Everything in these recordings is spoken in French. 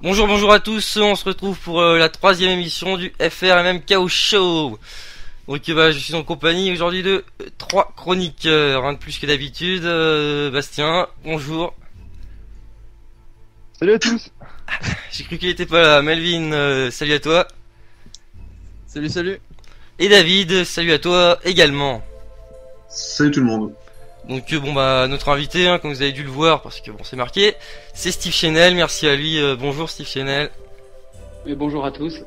Bonjour, bonjour à tous, on se retrouve pour la troisième émission du FRMM Chaos Show. Donc je suis en compagnie aujourd'hui de trois chroniqueurs, un de plus que d'habitude. Bastien, bonjour. Salut à tous. J'ai cru qu'il était pas là. Melvin, salut à toi. Salut, salut. Et David, salut à toi également. Salut tout le monde. Donc notre invité, comme vous avez dû le voir, parce que c'est marqué, c'est Steve Chenel, merci à lui. Bonjour Steve Chenel. Et bonjour à tous.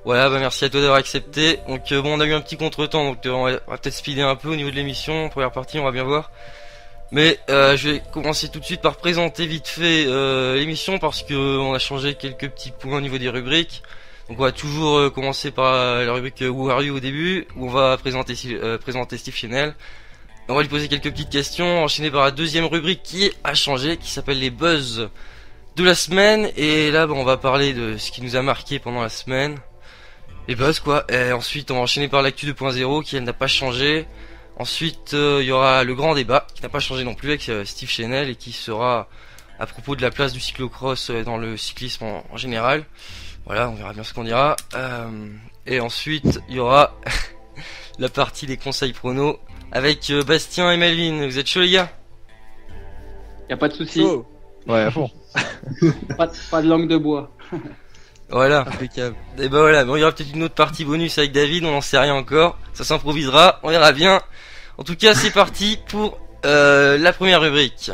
Voilà, merci à toi d'avoir accepté. Donc on a eu un petit contretemps, donc on va peut-être speeder un peu au niveau de l'émission. Première partie, on va bien voir. Mais je vais commencer tout de suite par présenter vite fait l'émission, parce que on a changé quelques petits points au niveau des rubriques. Donc on va toujours commencer par la rubrique Who Are You au début, où on va présenter Steve Chenel. On va lui poser quelques petites questions, enchaîner par la deuxième rubrique qui a changé, qui s'appelle les buzz de la semaine. Et là, on va parler de ce qui nous a marqué pendant la semaine. Les buzz, quoi. Et ensuite, on va enchaîner par l'actu 2.0 qui, elle, n'a pas changé. Ensuite, il y aura le grand débat qui n'a pas changé non plus avec Steve Chenel et qui sera à propos de la place du cyclocross dans le cyclisme en général. Voilà, on verra bien ce qu'on dira. Et ensuite, il y aura la partie des conseils pronos avec Bastien et Melvin. Vous êtes chaud les gars? Y a pas de souci. Oh. Ouais, à fond. Pas de langue de bois. Voilà. Impeccable. Et voilà, il y aura peut-être une autre partie bonus avec David, on n'en sait rien encore. Ça s'improvisera, on verra bien. En tout cas, c'est parti pour la première rubrique.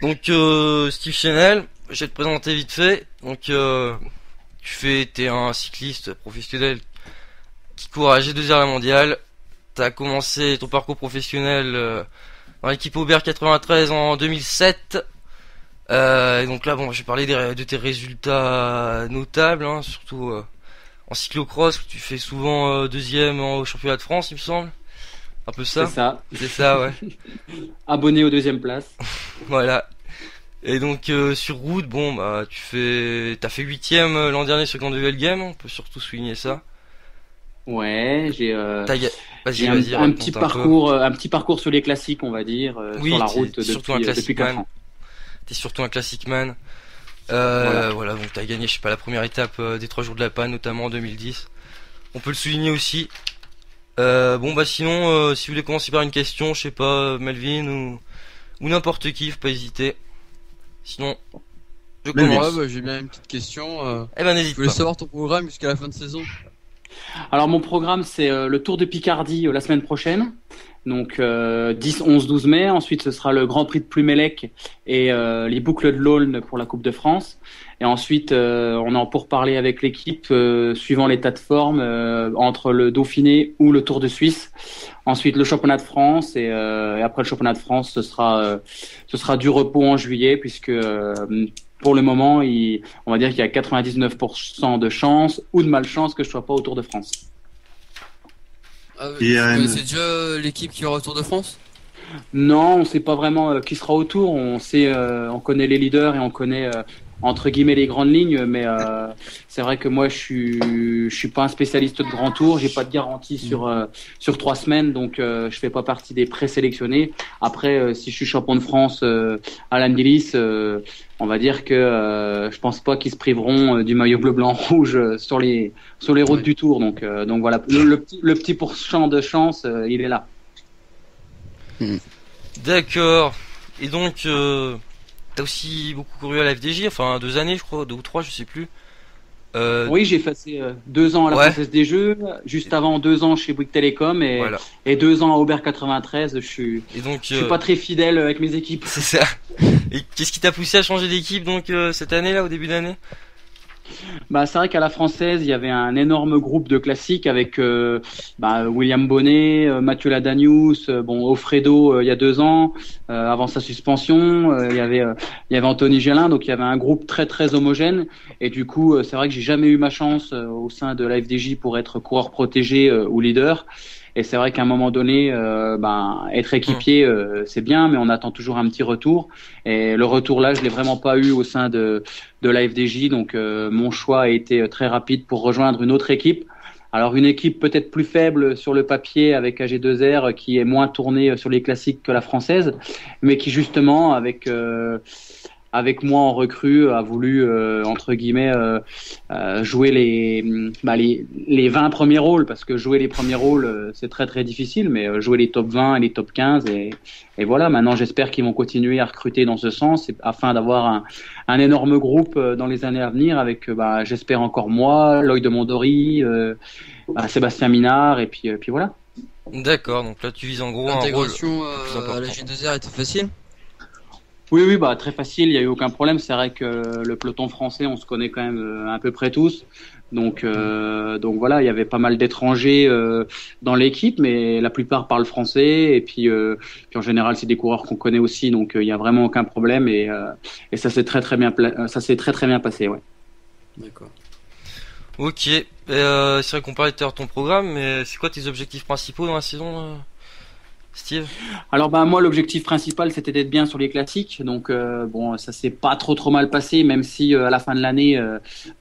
Donc Steve Chenel, je vais te présenter vite fait. Donc t'es un cycliste professionnel qui court à G2R la mondiale. T'as commencé ton parcours professionnel dans l'équipe Aubert 93 en 2007. Et donc là, je vais parler de tes résultats notables, surtout en cyclocross. Tu fais souvent deuxième au championnat de France, il me semble. Un peu ça. C'est ça. C'est ça, ouais. Abonné aux deuxième place. Voilà. Et donc sur route, t'as fait huitième l'an dernier sur Grand Duel Game. On peut surtout souligner ça. Ouais, j'ai Vas-y, un petit parcours sur les classiques, on va dire, oui, sur la route depuis 4 ans. T'es surtout un classic man. Voilà, donc t'as gagné, la première étape des 3 jours de la panne, notamment en 2010. On peut le souligner aussi. Sinon, si vous voulez commencer par une question, je sais pas, Melvin ou n'importe qui, faut pas hésiter. Sinon, je commence. Ouais, j'ai bien une petite question. N'hésite Je voulais pas. savoir ton programme jusqu'à la fin de saison. Alors mon programme c'est le Tour de Picardie la semaine prochaine. Donc 10, 11, 12 mai. Ensuite ce sera le Grand Prix de Plumelec et les boucles de l'Aulne pour la Coupe de France. Et ensuite on en pour parler avec l'équipe suivant l'état de forme entre le Dauphiné ou le Tour de Suisse. Ensuite le championnat de France et après le championnat de France ce sera du repos en juillet puisque pour le moment, on va dire qu'il y a 99% de chance ou de malchance que je sois pas au Tour de France. Vous Et, connaissez déjà l'équipe qui va au Tour de France? Non, on sait pas vraiment qui sera au Tour. On connaît les leaders et on connaît entre guillemets les grandes lignes, mais c'est vrai que moi je suis pas un spécialiste de grand tour, j'ai pas de garantie sur 3 semaines, donc je fais pas partie des présélectionnés. Après, si je suis champion de France à l'Andilis, on va dire que je pense pas qu'ils se priveront du maillot bleu blanc rouge sur les routes du Tour, donc voilà, le petit pourcent de chance, il est là. D'accord. Et donc, t'as aussi beaucoup couru à la FDJ, 2 années, je crois, 2 ou 3, je sais plus. Oui, j'ai passé 2 ans à la Française des Jeux, juste avant 2 ans chez Bouygues Télécom et 2 ans à Aubert 93. Je suis pas très fidèle avec mes équipes. C'est ça. Et qu'est-ce qui t'a poussé à changer d'équipe donc cette année là, au début d'année? C'est vrai qu'à la Française, il y avait un énorme groupe de classiques avec William Bonnet, Mathieu Ladanius, Offredo il y a 2 ans, avant sa suspension, il y avait Anthony Gélin, donc il y avait un groupe très très homogène. Et du coup, c'est vrai que j'ai jamais eu ma chance au sein de la FDJ pour être coureur protégé ou leader. Et c'est vrai qu'à un moment donné, être équipier, c'est bien, mais on attend toujours un petit retour. Et le retour là, je l'ai vraiment pas eu au sein de la FDJ. Donc mon choix a été très rapide pour rejoindre une autre équipe Alors une équipe peut-être plus faible sur le papier avec AG2R qui est moins tournée sur les classiques que la française, mais qui justement avec moi en recrue a voulu entre guillemets jouer les 20 premiers rôles, parce que jouer les premiers rôles c'est très très difficile, mais jouer les top 20 et les top 15 et voilà. Maintenant j'espère qu'ils vont continuer à recruter dans ce sens afin d'avoir un énorme groupe dans les années à venir avec j'espère encore moi, Loïc de Mondori, Sébastien Minard et puis voilà. D'accord, donc là tu vises en gros un rôle L'intégration plus important. à la G2R était facile. Oui, très facile, il n'y a eu aucun problème. C'est vrai que le peloton français, on se connaît quand même à peu près tous. Donc voilà, il y avait pas mal d'étrangers dans l'équipe, mais la plupart parlent français. Et puis en général, c'est des coureurs qu'on connaît aussi, donc il n'y a vraiment aucun problème. Et ça s'est très très bien passé, ouais. D'accord. Ok, c'est vrai qu'on parlait tout à l'heure de ton programme, mais c'est quoi tes objectifs principaux dans la saison, Steve? Alors moi l'objectif principal c'était d'être bien sur les classiques, donc ça s'est pas trop mal passé, même si à la fin de l'année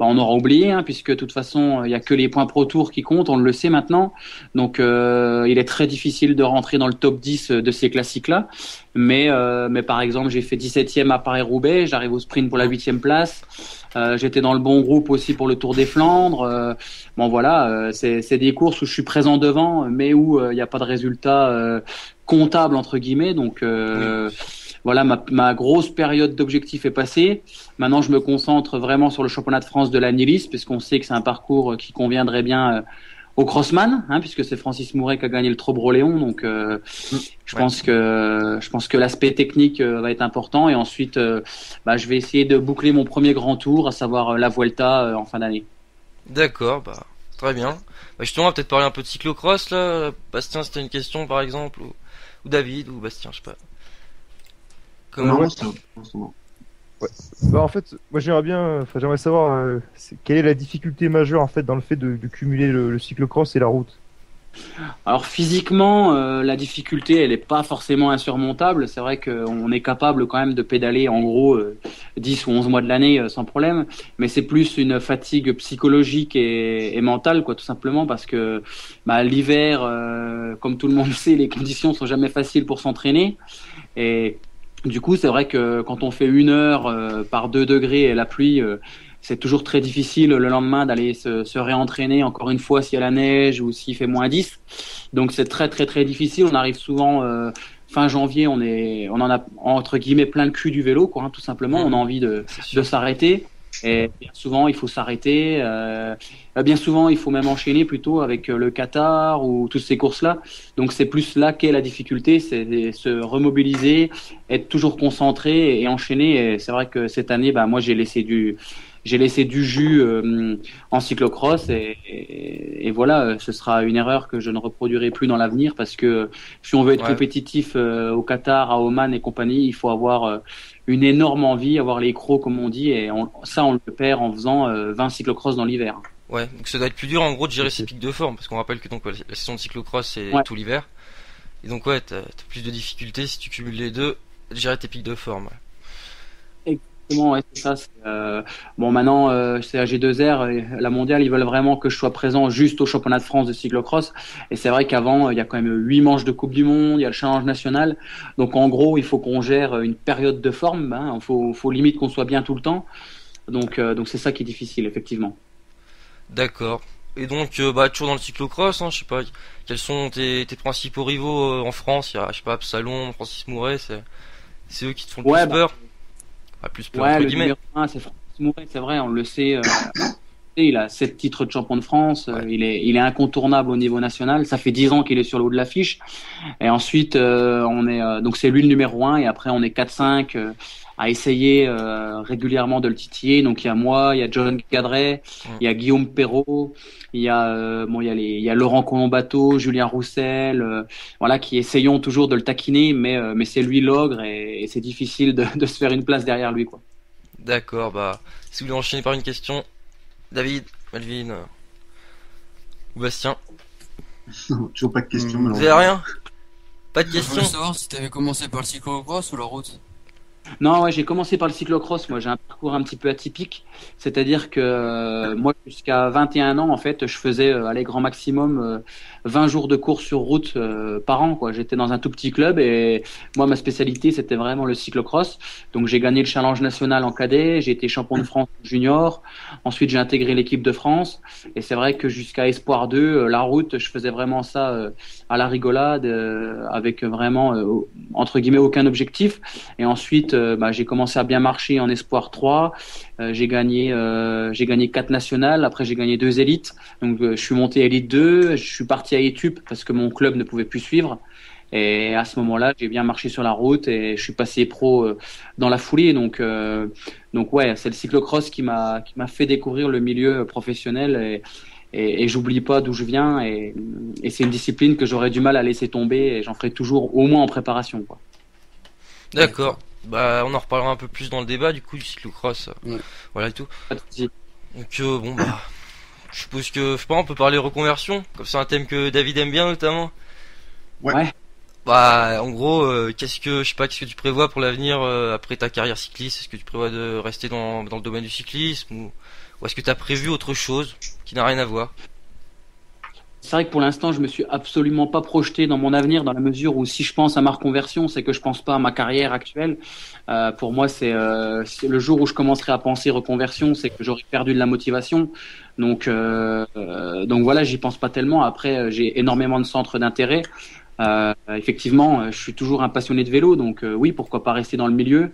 on aura oublié, puisque de toute façon il y a que les points Pro Tour qui comptent, on le sait maintenant, donc il est très difficile de rentrer dans le top 10 de ces classiques là, mais par exemple j'ai fait 17e à Paris-Roubaix, j'arrive au sprint pour la 8e place. J'étais dans le bon groupe aussi pour le Tour des Flandres. C'est des courses où je suis présent devant, mais où il n'y a pas de résultat comptable entre guillemets. Donc voilà, ma grosse période d'objectif est passée. Maintenant, je me concentre vraiment sur le championnat de France de la Nilis, puisqu'on sait que c'est un parcours qui conviendrait bien au crossman, puisque c'est Francis Mouret qui a gagné le Trobreléon. Donc je pense que l'aspect technique va être important, et ensuite je vais essayer de boucler mon premier grand tour, à savoir la Vuelta en fin d'année. D'accord, très bien. Justement, on va peut-être parler un peu de cyclocross là. Bastien, c'était une question par exemple, ou David, ou Bastien, je sais pas. Non, ouais. c'est bon. Ouais. En fait, moi j'aimerais savoir quelle est la difficulté majeure en fait dans le fait de cumuler le cyclocross et la route. Alors physiquement, la difficulté, elle n'est pas forcément insurmontable. C'est vrai qu'on est capable quand même de pédaler en gros 10 ou 11 mois de l'année sans problème. Mais c'est plus une fatigue psychologique et mentale, quoi, tout simplement, parce que l'hiver, comme tout le monde sait, les conditions sont jamais faciles pour s'entraîner. Et du coup, c'est vrai que quand on fait 1 heure par 2 degrés et la pluie, c'est toujours très difficile le lendemain d'aller se réentraîner encore une fois s'il y a la neige ou s'il fait -10. Donc c'est très très très difficile. On arrive souvent fin janvier, on en a entre guillemets plein le cul du vélo, quoi, tout simplement. On a envie de s'arrêter. Et bien souvent, il faut s'arrêter. Bien souvent, il faut même enchaîner plutôt avec le Qatar ou toutes ces courses-là. Donc, c'est plus là qu'est la difficulté, c'est se remobiliser, être toujours concentré et enchaîner. Et c'est vrai que cette année, moi, j'ai laissé du jus en cyclocross et voilà, ce sera une erreur que je ne reproduirai plus dans l'avenir, parce que si on veut être compétitif au Qatar, à Oman et compagnie, il faut avoir une énorme envie, avoir les crocs comme on dit, et on le perd en faisant 20 cyclocross dans l'hiver. Ouais, donc ça doit être plus dur en gros de gérer ses pics de forme, parce qu'on rappelle que donc la saison de cyclocross c'est tout l'hiver, et donc t'as plus de difficultés si tu cumules les deux, de gérer tes pics de forme. Ouais, c'est ça. Maintenant, c'est AG2R, la mondiale, ils veulent vraiment que je sois présent juste au championnat de France de cyclocross. Et c'est vrai qu'avant, il y a quand même 8 manches de Coupe du Monde, il y a le challenge national. Donc, en gros, il faut qu'on gère une période de forme. Il faut limite qu'on soit bien tout le temps. Donc c'est ça qui est difficile, effectivement. D'accord. Et donc, toujours dans le cyclocross, je sais pas, quels sont tes principaux rivaux en France? Il y a, je sais pas, Absalon, Francis Mouret, c'est eux qui te font le plus peur? Plus peur, entre guillemets. Numéro 1, c'est Francis Mouret, c'est vrai, on le sait. Il a 7 titres de champion de France. Il est incontournable au niveau national. Ça fait 10 ans qu'il est sur le haut de l'affiche. Et ensuite, donc c'est lui le numéro 1. Et après, on est 4-5 à essayer régulièrement de le titiller. Donc il y a moi, il y a John Gadret, il y a Guillaume Perrault, il y a il y a Laurent Colombato, Julien Roussel, qui essayons toujours de le taquiner, mais c'est lui l'ogre, et c'est difficile de se faire une place derrière lui, quoi. D'accord, si vous voulez enchaîner par une question, David, Melvin ou Bastien. Toujours pas de question. Vous avez rien? Pas de Je question? voulais savoir si t'avais commencé par le cyclocross ou la route. Non, ouais, j'ai commencé par le cyclocross. Moi, j'ai un parcours un petit peu atypique. C'est-à-dire que moi, jusqu'à 21 ans, en fait, je faisais, allez, grand maximum 20 jours de course sur route par an, quoi. J'étais dans un tout petit club et moi, ma spécialité, c'était vraiment le cyclocross. Donc, j'ai gagné le challenge national en cadet. J'ai été champion de France junior. Ensuite, j'ai intégré l'équipe de France. Et c'est vrai que jusqu'à Espoir 2, la route, je faisais vraiment ça à la rigolade, avec vraiment, entre guillemets, aucun objectif. Et ensuite, j'ai commencé à bien marcher en Espoir 3. J'ai gagné 4 nationales. Après, j'ai gagné 2 élites. Donc, je suis monté élite 2. Je suis parti à Etup parce que mon club ne pouvait plus suivre. Et à ce moment-là, j'ai bien marché sur la route et je suis passé pro dans la foulée. Donc ouais, c'est le cyclocross qui m'a fait découvrir le milieu professionnel et j'oublie pas d'où je viens et c'est une discipline que j'aurais du mal à laisser tomber et j'en ferai toujours au moins en préparation, quoi. D'accord. Bah, on en reparlera un peu plus dans le débat du coup du cyclocross. Ouais. Voilà et tout. Pas de souci. Donc bon bah, je suppose que je sais pas, on peut parler reconversion, comme c'est un thème que David aime bien notamment. Ouais. Bah, en gros, qu'est-ce que tu prévois pour l'avenir après ta carrière cycliste? Est-ce que tu prévois de rester dans le domaine du cyclisme ou est-ce que tu as prévu autre chose qui n'a rien à voir? C'est vrai que pour l'instant, je me suis absolument pas projeté dans mon avenir dans la mesure où si je pense à ma reconversion, c'est que je pense pas à ma carrière actuelle. Pour moi, c'est le jour où je commencerai à penser reconversion, c'est que j'aurai perdu de la motivation. Donc voilà, j'y pense pas tellement. Après, j'ai énormément de centres d'intérêt. Effectivement, je suis toujours un passionné de vélo, donc oui, pourquoi pas rester dans le milieu.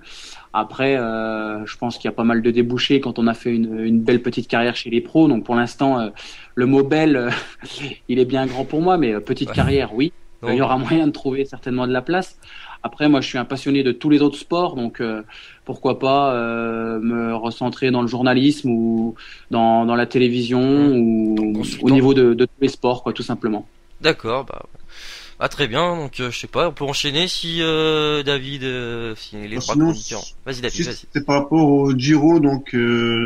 Après, je pense qu'il y a pas mal de débouchés quand on a fait une belle petite carrière chez les pros. Donc pour l'instant, le mot belle, il est bien grand pour moi, mais petite Ouais. carrière, oui. Non. Il y aura moyen de trouver certainement de la place. Après, moi, je suis un passionné de tous les autres sports, donc pourquoi pas me recentrer dans le journalisme ou dans la télévision ou Consultant. au niveau de tous les sports, quoi, tout simplement. D'accord, bah, ah, très bien. Donc je sais pas, on peut enchaîner si David, si les trois Sinon, chroniqueurs. Vas-y David, si vas-y. c'était par rapport au Giro, donc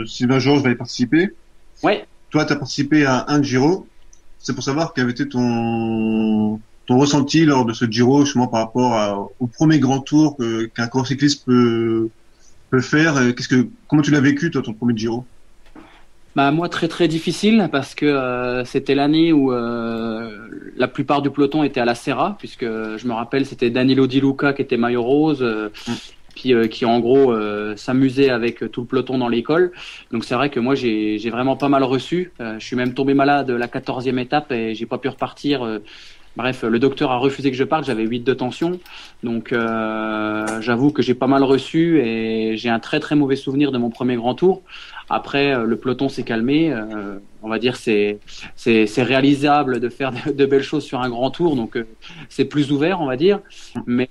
Sylvain Georges va y participer. Ouais. Toi, tu as participé à un Giro. C'est pour savoir quel avait été ton ressenti lors de ce Giro, justement par rapport au premier grand tour qu'un coureur cycliste peut faire. Comment tu l'as vécu, toi, ton premier Giro? Bah moi très très difficile parce que c'était l'année où la plupart du peloton était à la Serra puisque je me rappelle c'était Danilo Di Luca qui était maillot rose puis qui en gros s'amusait avec tout le peloton dans l'école. Donc c'est vrai que moi j'ai vraiment pas mal reçu. Je suis même tombé malade la 14e étape et j'ai pas pu repartir. Bref, le docteur a refusé que je parte, j'avais 8 de tension. Donc j'avoue que j'ai pas mal reçu et j'ai un très très mauvais souvenir de mon premier grand tour. Après, le peloton s'est calmé. On va dire c'est réalisable de faire de belles choses sur un grand tour, donc c'est plus ouvert, on va dire. Mais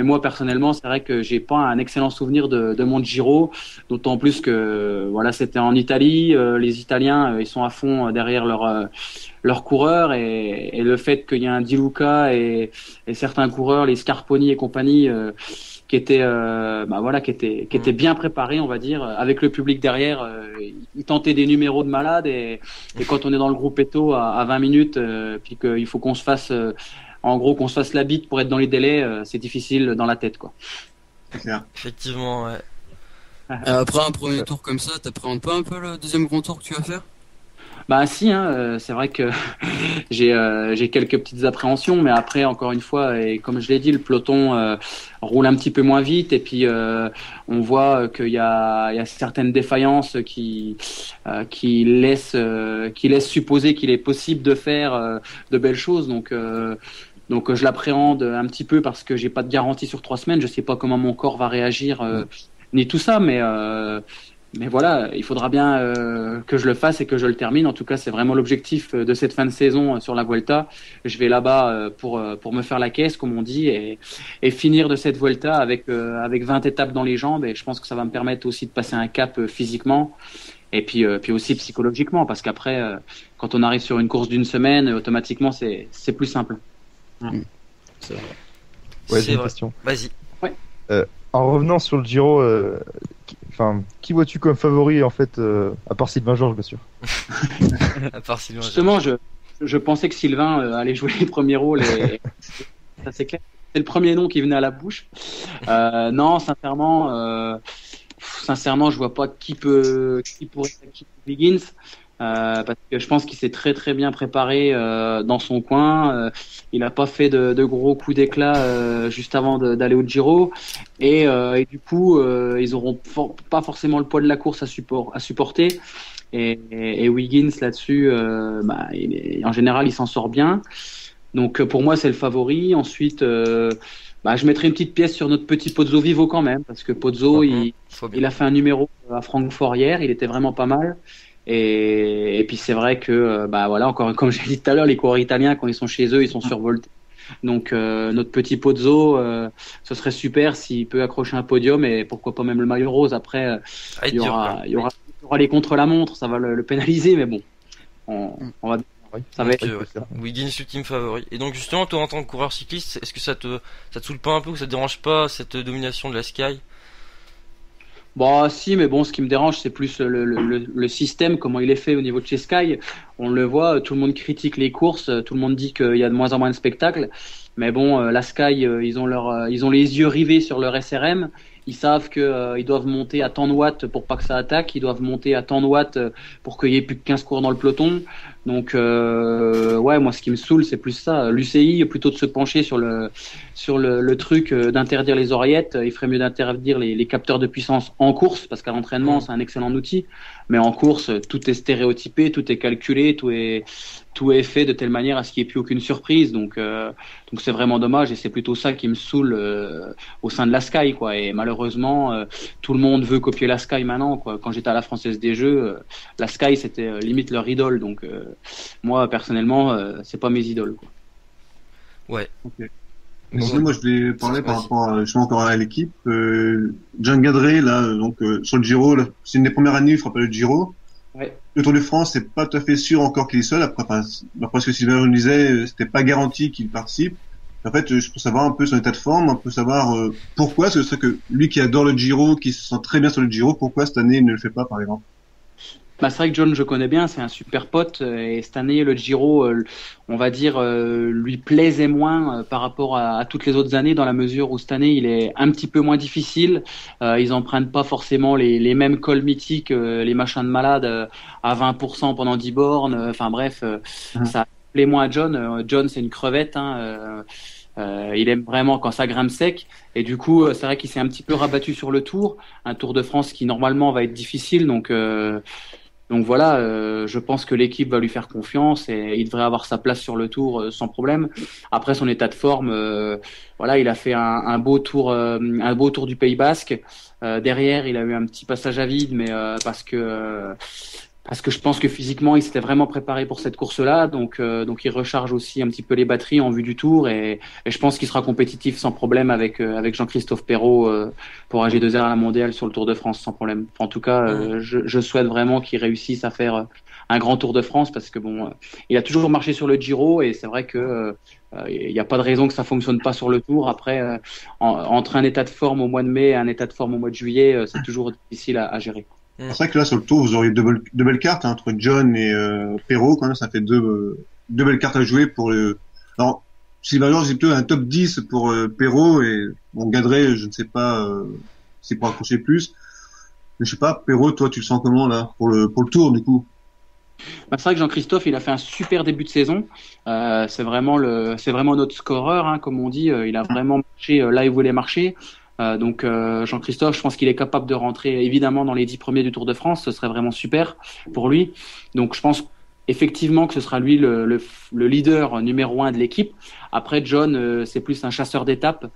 moi personnellement, c'est vrai que j'ai pas un excellent souvenir de mon Giro, d'autant plus que voilà, c'était en Italie. Les Italiens, ils sont à fond derrière leurs coureurs et le fait qu'il y ait un Di Luca et certains coureurs, les Scarponi et compagnie, qui étaient qui étaient bien préparés, on va dire, avec le public derrière. Ils tentaient des numéros de malade et quand on est dans le groupe Eto à 20 minutes, puis qu'il faut qu'on se fasse en gros qu'on se fasse la bite pour être dans les délais, c'est difficile dans la tête, quoi. C'est clair. Effectivement, ouais. Après un premier tour comme ça, t'appréhendes pas un peu le deuxième grand tour que tu vas faire? Bah si, hein, c'est vrai que j'ai quelques petites appréhensions, mais après encore une fois, et comme je l'ai dit, le peloton roule un petit peu moins vite, et puis on voit qu'il y a certaines défaillances qui laissent supposer qu'il est possible de faire de belles choses, donc je l'appréhende un petit peu parce que j'ai pas de garantie sur 3 semaines, je sais pas comment mon corps va réagir ni tout ça, mais voilà, il faudra bien que je le fasse et que je le termine. En tout cas, c'est vraiment l'objectif de cette fin de saison sur la Vuelta. Je vais là-bas pour me faire la caisse, comme on dit, et finir de cette Vuelta avec 20 étapes dans les jambes. Et je pense que ça va me permettre aussi de passer un cap physiquement et puis aussi psychologiquement, parce qu'après, quand on arrive sur une course d'une semaine, automatiquement, c'est plus simple. C'est vrai. Ouais, C'est j'ai une vrai. question. Vas-y. En revenant sur le Giro, qui vois-tu comme favori en fait, à part Sylvain Georges, bien sûr. À part Sylvain. Justement, je pensais que Sylvain allait jouer les premiers rôles, et ça c'est clair. c'est le premier nom qui venait à la bouche. Non, sincèrement, je vois pas qui pourrait être Wiggins. Parce que je pense qu'il s'est très très bien préparé dans son coin. Il n'a pas fait de gros coups d'éclat juste avant d'aller au Giro, et du coup ils auront pas forcément le poids de la course à supporter. Et Wiggins là-dessus, en général, il s'en sort bien. Donc pour moi, c'est le favori. Ensuite, je mettrai une petite pièce sur notre petit Pozzo Vivo quand même, parce que Pozzo, il a fait un numéro à Francfort hier. Il était vraiment pas mal. Et puis c'est vrai que voilà, encore comme j'ai dit tout à l'heure, les coureurs italiens quand ils sont chez eux, ils sont survoltés. Donc notre petit Pozzo, ce serait super s'il peut accrocher un podium, et pourquoi pas même le maillot rose. Après, il y aura les contre-la-montre, ça va le pénaliser, mais bon, on va. Ça va être. Wiggins ultime favori. Et donc justement, toi en tant que coureur cycliste, est-ce que ça te saoule pas un peu, ou ça te dérange pas cette domination de la Sky? Bon, si, mais bon, ce qui me dérange, c'est plus le système, comment il est fait au niveau de chez Sky. On le voit, tout le monde critique les courses, tout le monde dit qu'il y a de moins en moins de spectacles. Mais bon, la Sky, ils ont les yeux rivés sur leur SRM. Ils savent que ils doivent monter à tant de watts pour pas que ça attaque. Ils doivent monter à tant de watts pour qu'il y ait plus que 15 coureurs dans le peloton. Donc, ouais, moi, ce qui me saoule, c'est plus ça. L'UCI, plutôt de se pencher sur le truc d'interdire les oreillettes, il ferait mieux d'interdire les capteurs de puissance en course, parce qu'à l'entraînement, c'est un excellent outil. Mais en course, tout est stéréotypé, tout est calculé, tout est fait de telle manière à ce qu'il n'y ait plus aucune surprise. Donc c'est vraiment dommage, et c'est plutôt ça qui me saoule au sein de la Sky, quoi. Et malheureusement, tout le monde veut copier la Sky maintenant, quoi. Quand j'étais à la Française des Jeux, la Sky c'était limite leur idole. Donc moi personnellement, c'est pas mes idoles, quoi. Ouais. Okay. Donc moi je voulais parler par rapport à, justement encore à l'équipe. John Gadret là, donc sur le Giro, là, c'est une des premières années, il fera pas le Giro. Ouais. Le Tour de France, c'est pas tout à fait sûr encore qu'il est seul. Après, d'après ce que Sylvain nous disait, c'était pas garanti qu'il participe. En fait, je peux savoir un peu son état de forme, un peu savoir pourquoi. Ce serait que lui qui adore le Giro, qui se sent très bien sur le Giro, pourquoi cette année il ne le fait pas, par exemple? C'est vrai que John, je connais bien, c'est un super pote, et cette année le Giro, on va dire, lui plaisait moins par rapport à toutes les autres années, dans la mesure où cette année il est un petit peu moins difficile. Ils empruntent pas forcément les mêmes cols mythiques, les machins de malade à 20% pendant 10 bornes. Enfin bref, ça plaît moins à John. John, c'est une crevette, hein. Il aime vraiment quand ça grimpe sec, et du coup c'est vrai qu'il s'est un petit peu rabattu sur le Tour, un Tour de France qui normalement va être difficile. Donc voilà, je pense que l'équipe va lui faire confiance, et il devrait avoir sa place sur le Tour sans problème. Après, son état de forme, voilà, il a fait un beau tour du Pays Basque. Derrière, il a eu un petit passage à vide, mais parce que je pense que physiquement, il s'était vraiment préparé pour cette course-là. Donc il recharge aussi un petit peu les batteries en vue du Tour, et je pense qu'il sera compétitif sans problème avec Jean-Christophe Perrault pour AG2R à la mondiale sur le Tour de France sans problème. En tout cas, je souhaite vraiment qu'il réussisse à faire un grand Tour de France, parce que bon, il a toujours marché sur le Giro, et c'est vrai que il n'y a pas de raison que ça fonctionne pas sur le Tour. Après, entre un état de forme au mois de mai et un état de forme au mois de juillet, c'est toujours difficile à gérer. C'est vrai que là, sur le Tour, vous auriez deux belles cartes, hein, entre John et Perrault, quand même, ça fait deux belles cartes à jouer pour le... Alors, Sylvain, c'est plutôt un top 10 pour Perrault, et bon, Gadret, je ne sais pas s'il pourra accrocher plus. Mais je sais pas, Perrault, toi, tu le sens comment, là, pour le Tour, du coup? C'est vrai que Jean-Christophe, il a fait un super début de saison. C'est vraiment notre scoreur, hein, comme on dit. Il a vraiment marché là où il voulait marcher. Donc Jean-Christophe, je pense qu'il est capable de rentrer évidemment dans les 10 premiers du Tour de France. Ce serait vraiment super pour lui. Donc je pense effectivement que ce sera lui le leader numéro 1 de l'équipe. Après, John, c'est plus un chasseur d'étapes.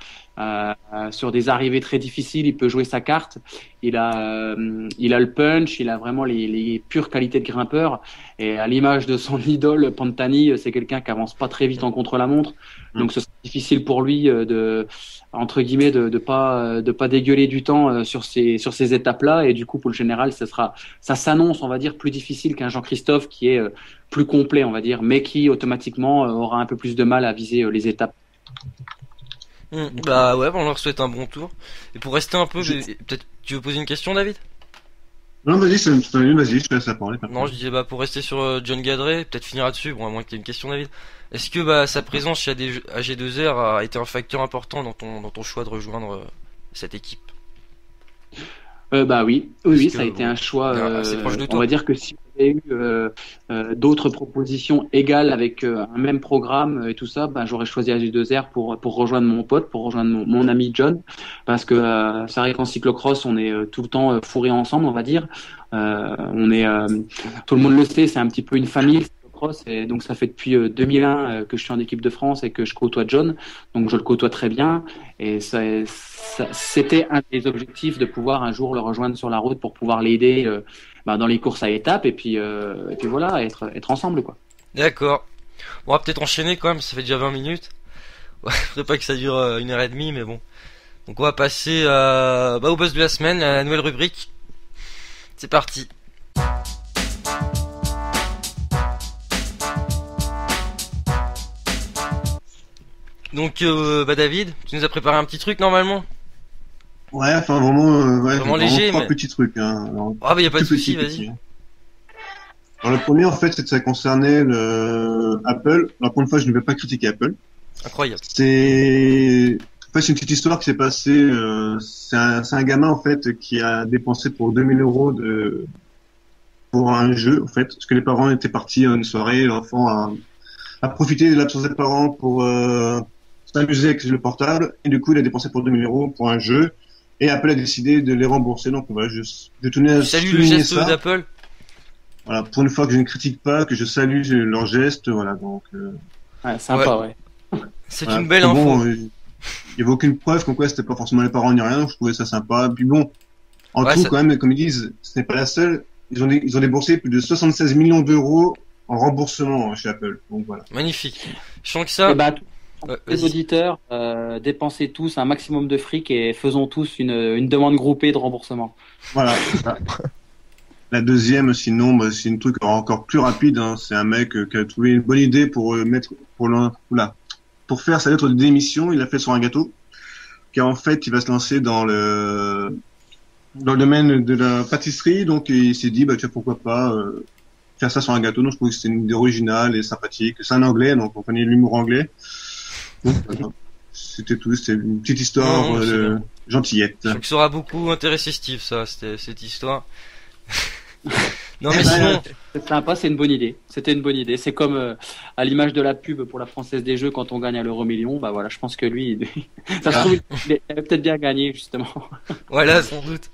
Sur des arrivées très difficiles, il peut jouer sa carte. Il a le punch, il a vraiment les pures qualités de grimpeur. Et à l'image de son idole Pantani, c'est quelqu'un qui avance pas très vite en contre-la-montre. Donc ce sera difficile pour lui de pas dégueuler du temps sur ces étapes-là. Et du coup, pour le général, ça s'annonce, on va dire, plus difficile qu'un Jean-Christophe qui est plus complet, on va dire, mais qui automatiquement aura un peu plus de mal à viser les étapes. Bah ouais, on leur souhaite un bon tour. Et pour rester un peu, peut-être tu veux poser une question, David? Non, vas-y, vas-y, je te laisse la parole. Non, je disais, bah, pour rester sur John Gadret, peut-être finir dessus, bon, à moins que tu aies une question, David. Est-ce que, bah, sa présence chez AG2R a été un facteur important dans ton choix de rejoindre cette équipe? Bah oui, Parce oui, que, ça a été bon, un choix. il est assez proche de On toi. va dire que si j'avais eu d'autres propositions égales avec un même programme et tout ça, bah, j'aurais choisi AG2R pour rejoindre mon pote, pour rejoindre mon ami John, parce que c'est vrai qu'en cyclocross, on est tout le temps fourrés ensemble, on va dire. On est, tout le monde le sait, c'est un petit peu une famille. Le cyclocross, et donc ça fait depuis 2001 que je suis en équipe de France et que je côtoie John, donc je le côtoie très bien. Et c'était un des objectifs de pouvoir un jour le rejoindre sur la route pour pouvoir l'aider dans les courses à étapes et puis voilà, être ensemble quoi. D'accord. Bon, on va peut-être enchaîner quand même, ça fait déjà 20 minutes. Ouais, faudrait pas que ça dure 1h30, mais bon. Donc on va passer au buzz de la semaine, à la nouvelle rubrique. C'est parti. Donc David, tu nous as préparé un petit truc normalement? Ouais, enfin vraiment, Vraiment léger, trois mais... petits trucs. Hein. Alors, Ah bah y a pas de tout souci, petit, vas-y. hein. Alors le premier en fait, c'est que ça concernait le Apple. Alors pour une fois, je ne vais pas critiquer Apple. Incroyable. C'est une petite histoire qui s'est passée. C'est un gamin en fait qui a dépensé pour 2000 euros pour un jeu en fait, parce que les parents étaient partis à une soirée, l'enfant a profité de l'absence des parents pour s'amuser avec le portable, et du coup il a dépensé pour 2000 euros pour un jeu, et Apple a décidé de les rembourser. Donc voilà, je tenais à Salut le souligner geste ça. d'Apple. Voilà, pour une fois que je ne critique pas, que je salue leur geste, voilà. Donc Ouais, sympa, ouais. C'est voilà. une belle Puis info. bon, il y avait aucune preuve comme quoi c'était pas forcément les parents ni rien. Je trouvais ça sympa. Puis bon, en Ouais, tout ça- quand même, comme ils disent, ce n'est pas la seule. Ils ont déboursé plus de 76 millions d'euros en remboursement chez Apple. Donc voilà. Magnifique. Je sens que ça... Et bah, les vas-y. auditeurs, dépensez tous un maximum de fric et faisons tous une demande groupée de remboursement. Voilà. c'est ça. La deuxième, sinon, bah, c'est une truc encore plus rapide. Hein. C'est un mec qui a trouvé une bonne idée pour pour faire sa lettre de démission. Il l'a fait sur un gâteau. Car en fait, il va se lancer dans le domaine de la pâtisserie. Donc il s'est dit, bah tiens, pourquoi pas faire ça sur un gâteau. Donc je trouve que c'était une idée originale et sympathique. C'est un anglais, donc on connaît l'humour anglais. Donc, voilà. C'était tout. C'était une petite histoire Non, c'est de bien. gentillette. Je sens que ça aura beaucoup intéressé Steve, ça, cette histoire. Non Eh mais ben, sinon... C'est sympa, c'est une bonne idée. C'était une bonne idée. C'est comme à l'image de la pub pour la Française des Jeux quand on gagne à l'euro-million. Bah voilà, je pense que lui, ça se trouve, il avait peut-être bien gagné justement. Voilà, sans doute.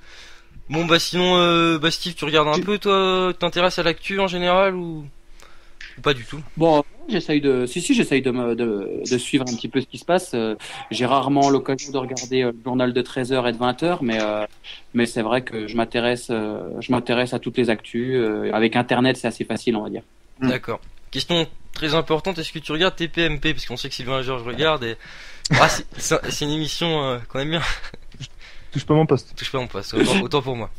Bon bah sinon, Steve, tu regardes un peu, toi, t'intéresses à l'actu en général ou pas du tout? Bon, j'essaye de suivre un petit peu ce qui se passe. J'ai rarement l'occasion de regarder le journal de 13h et de 20h, mais c'est vrai que je m'intéresse à toutes les actus. Avec Internet, c'est assez facile, on va dire. D'accord. Question très importante, est-ce que tu regardes TPMP? Parce qu'on sait que Sylvain Georges regarde et... Ah, c'est une émission qu'on aime bien. Touche pas mon poste. Touche pas mon poste, autant pour moi.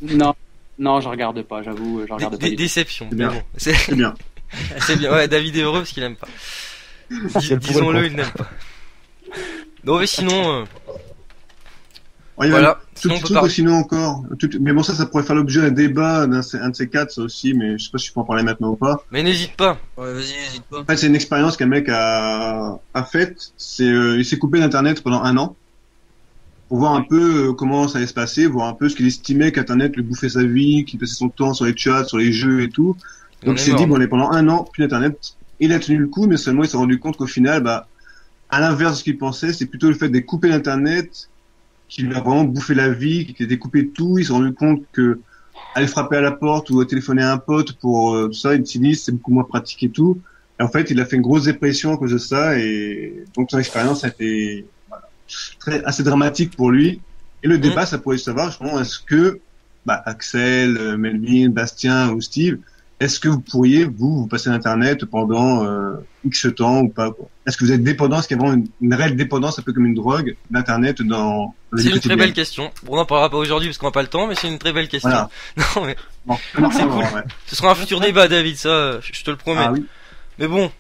Non, je regarde pas, j'avoue, je regarde pas. du tout. Déception, C'est mais bien. bon. C'est bien. C'est bien, ouais, David est heureux parce qu'il aime pas. Disons-le, il n'aime pas. Non mais sinon, Ouais, il y a voilà. tout Sinon, on petit peut truc parler. sinon encore. Mais bon, ça pourrait faire l'objet d'un débat un de ces quatre, ça aussi, mais je sais pas si je peux en parler maintenant ou pas. Mais n'hésite pas. Ouais, vas-y, n'hésite pas. En fait, c'est une expérience qu'un mec a faite. Il s'est coupé d'internet pendant 1 an pour voir un peu comment ça allait se passer, voir un peu ce qu'il estimait qu'internet lui bouffait sa vie, qu'il passait son temps sur les chats, sur les jeux et tout. On Donc est il s'est mort. dit, bon, on est pendant 1 an, plus d'internet. Il a tenu le coup, mais seulement il s'est rendu compte qu'au final, bah, à l'inverse de ce qu'il pensait, c'est plutôt le fait d'être coupé d'internet qui lui a vraiment bouffé la vie, qui était coupé de tout. Il s'est rendu compte que aller frapper à la porte ou téléphoner à un pote pour tout ça, il s'est dit c'est beaucoup moins pratique et tout. Et en fait, il a fait une grosse dépression à cause de ça, et donc son expérience a été assez dramatique pour lui. Et le débat, ça pourrait savoir justement, est-ce que Axel, Melvin, Bastien ou Steve, est-ce que vous pourriez vous passer d'internet pendant X temps ou pas, quoi? Est-ce que vous êtes dépendant? Est-ce qu'il y a vraiment une réelle dépendance, un peu comme une drogue, d'internet dans la vie C'est une très quotidienne? belle question. Bon, on n'en parlera pas aujourd'hui parce qu'on n'a pas le temps, mais c'est une très belle question. Voilà. Non mais Bon, c'est cool. ouais. ce sera un futur débat, David, ça, je te le promets. Ah oui. Mais bon,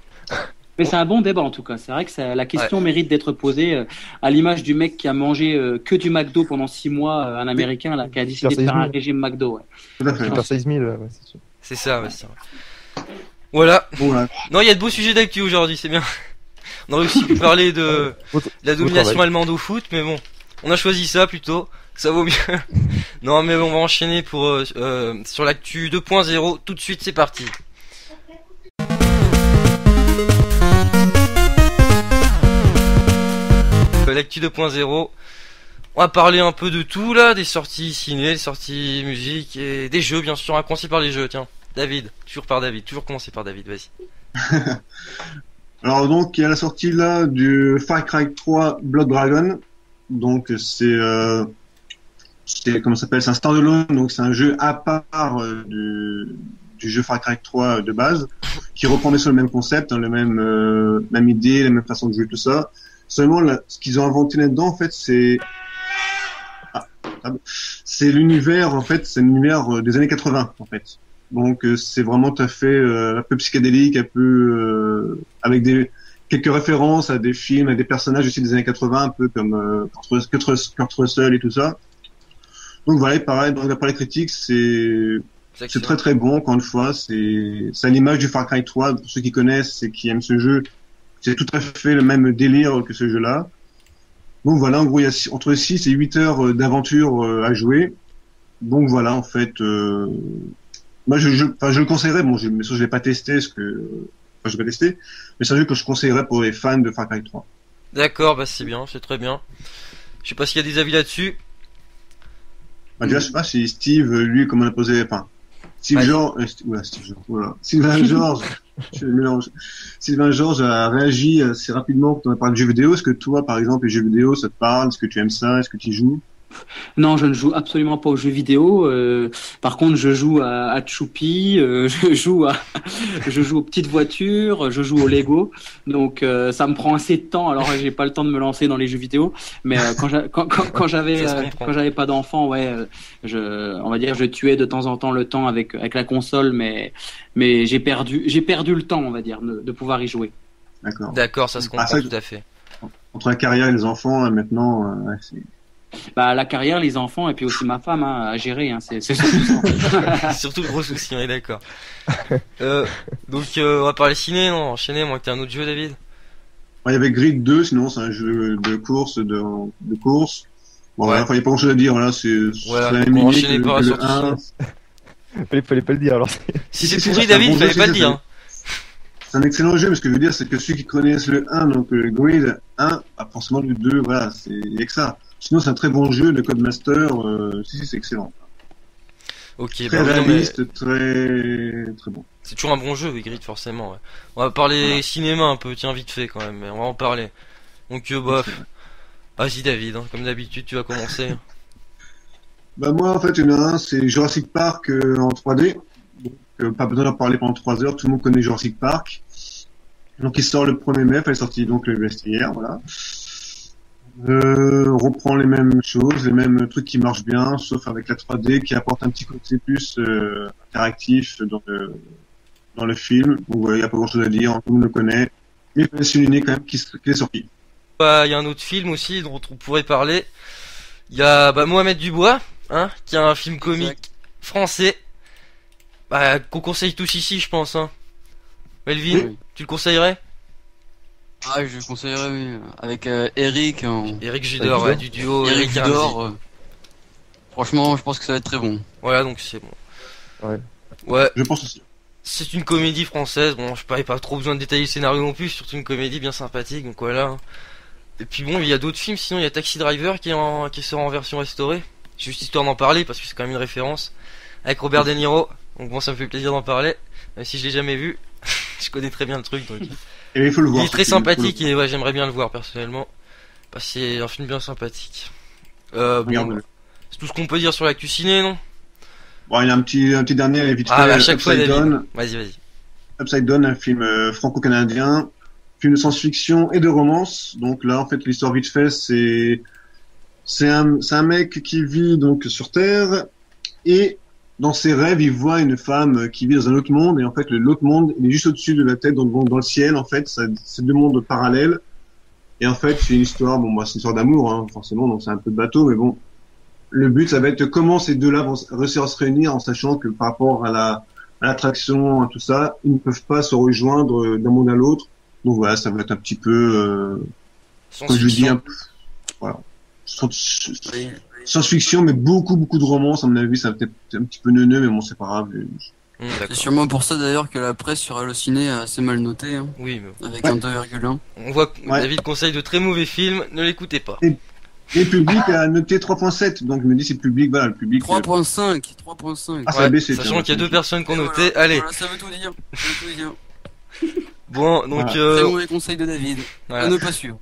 Mais c'est un bon débat en tout cas. C'est vrai que la question mérite d'être posée à l'image du mec qui a mangé que du McDo pendant 6 mois, un Américain là, qui a décidé de faire un régime McDo. Ouais. Tout à fait. Super 6000, ouais, c'est sûr. C'est ça, ouais, c'est vrai. Voilà. Bon, là. Non, il y a de beaux sujets d'actu aujourd'hui, c'est bien. On aurait aussi pu parler de la domination allemande au foot, mais bon, on a choisi ça plutôt. Ça vaut mieux. Non, mais on va enchaîner pour sur l'actu 2.0. Tout de suite, c'est parti. L'actu 2.0. On va parler un peu de tout là, des sorties ciné, des sorties musique et des jeux bien sûr. On va commencer par les jeux, tiens. David, toujours commencer par David, vas-y. Alors donc il y a la sortie là du Far Cry 3 Blood Dragon. Donc c'est comment ça s'appelle, c'est un standalone, donc c'est un jeu à part du jeu Far Cry 3 de base, qui reprend bien sûr le même concept, hein, le même idée, la même façon de jouer, tout ça. Seulement là, ce qu'ils ont inventé là-dedans en fait c'est l'univers en fait, c'est l'univers des années 80 en fait. Donc c'est vraiment tout à fait un peu psychédélique, un peu avec quelques références à des films, à des personnages aussi des années 80, un peu comme Kurt Russell et tout ça. Donc voilà, pareil, d'après les critiques, c'est très très bon. Encore une fois, c'est à l'image du Far Cry 3. Pour ceux qui connaissent et qui aiment ce jeu, c'est tout à fait le même délire que ce jeu-là. Donc voilà, en gros, il y a entre 6 et 8 heures d'aventure à jouer. Donc voilà, en fait, moi je le conseillerais. Bon, bien sûr, je l'ai pas testé, je vais pas tester, mais c'est un jeu que je conseillerais pour les fans de Far Cry 3. D'accord, bah c'est bien, c'est très bien. Je sais pas s'il y a des avis là-dessus. Bah, déjà, je sais pas si Steve, lui, comment on a posé, enfin, Steve George, Sylvain George, je mélange. Sylvain George a réagi assez rapidement quand on a parlé de jeux vidéo. Est-ce que toi, par exemple, les jeux vidéo, ça te parle? Est-ce que tu aimes ça? Est-ce que tu y joues? Non, je ne joue absolument pas aux jeux vidéo. Par contre, je joue à Choupi, je joue aux petites voitures, je joue au Lego. Donc, ça me prend assez de temps. Alors, j'ai pas le temps de me lancer dans les jeux vidéo. Mais quand j'avais pas d'enfant, ouais, on va dire, je tuais de temps en temps le temps avec la console, mais j'ai perdu le temps, on va dire, de pouvoir y jouer. D'accord, ça se comprend tout à fait. Entre la carrière et les enfants, maintenant, c'est... Bah, la carrière, les enfants, et puis aussi ma femme, hein, à gérer, hein, c'est surtout ça. Surtout le gros souci, on est d'accord. Donc, on va parler ciné, non? Enchaîner, moi, que t'as un autre jeu, David? Ouais, il y avait Grid 2, sinon, c'est un jeu de course, de course. Bon, voilà, il n'y a pas grand chose à dire, voilà, voilà, on enchaîner par la sortie. Fallait pas le dire, alors. Si c'est pourri, David, fallait pas le dire, hein. C'est un excellent jeu, mais ce que je veux dire, c'est que ceux qui connaissent le 1, donc le Grid 1, bah, forcément le 2, voilà, il y a que ça. Sinon, c'est un très bon jeu de Codemaster, c'est excellent. Ok, très réaliste, très bon. C'est toujours un bon jeu, Grid, forcément, ouais. On va parler cinéma un peu, tiens, vite fait, quand même, mais on va en parler. Donc, vas-y, David, hein, comme d'habitude, tu vas commencer. Bah, moi, en fait, il y en a un, c'est Jurassic Park en 3D. Donc, pas besoin d'en parler pendant 3 heures, tout le monde connaît Jurassic Park. Donc, il sort le 1er mai, il est sorti donc le vestiaire, voilà. Reprend les mêmes choses, les mêmes trucs qui marchent bien, sauf avec la 3D qui apporte un petit côté plus interactif dans le film. Donc voilà, il n'y a pas grand chose à dire, tout le monde le connaît. Mais il faut souligner quand même qu'il est sorti. Il y a un autre film aussi dont on pourrait parler. Il y a Mohamed Dubois, hein, qui a un film comique français, qu'on conseille tous ici, je pense. Hein. Melvin, oui. Tu le conseillerais? Ah, je le conseillerais, oui. Avec Eric. Eric Judor, ouais, du duo. Eric Judor. Franchement, je pense que ça va être très bon. Voilà, donc c'est bon. Ouais. Je pense aussi. C'est une comédie française. Bon, je n'ai pas trop besoin de détailler le scénario non plus. Surtout une comédie bien sympathique. Donc voilà. Et puis bon, il y a d'autres films. Sinon, il y a Taxi Driver qui sort en version restaurée. Juste histoire d'en parler parce que c'est quand même une référence. Avec Robert De Niro. Donc bon, ça me fait plaisir d'en parler. Même si je l'ai jamais vu. Je connais très bien le truc. Donc... Et il faut le voir. Il est très sympathique et ouais, j'aimerais bien le voir personnellement. Parce que c'est un film bien sympathique. Bon, c'est tout ce qu'on peut dire sur l'actu ciné, non? Bon, il y a un petit dernier vite fait. À chaque fois, David. Vas-y. Upside Down, un film franco-canadien, film de science-fiction et de romance. Donc là, en fait, l'histoire vite fait, c'est un mec qui vit donc sur Terre et dans ses rêves, il voit une femme qui vit dans un autre monde, et en fait, l'autre monde, il est juste au-dessus de la tête, dans le ciel, en fait, c'est deux mondes parallèles. Et en fait, c'est une histoire, bon, bah, c'est une histoire d'amour, hein, forcément, donc c'est un peu de bateau, mais bon. Le but, ça va être comment ces deux-là vont réussir à se réunir, en sachant que par rapport à l'attraction, à tout ça, ils ne peuvent pas se rejoindre d'un monde à l'autre. Donc voilà, ça va être un petit peu, comme je vous dis, un peu, voilà. Science-fiction, mais beaucoup de romance, à mon avis, ça va peut-être un petit peu neuneux, mais bon, c'est pas grave. C'est D'accord. sûrement pour ça d'ailleurs que la presse sur Allociné a assez mal noté, hein, Oui, mais avec un 2,1. on voit que Ouais. David conseille de très mauvais films, ne l'écoutez pas. Et le public a noté 3.7, donc je me dis, c'est le public, voilà, le public. 3.5. Ah, ça Ouais, a baissé. sachant tiens. qu'il y a deux personnes qui ont Et noté. voilà, Allez, voilà, ça veut tout dire. Ça veut tout dire. bon, donc Voilà. Très mauvais conseil de David. voilà. À ne pas suivre.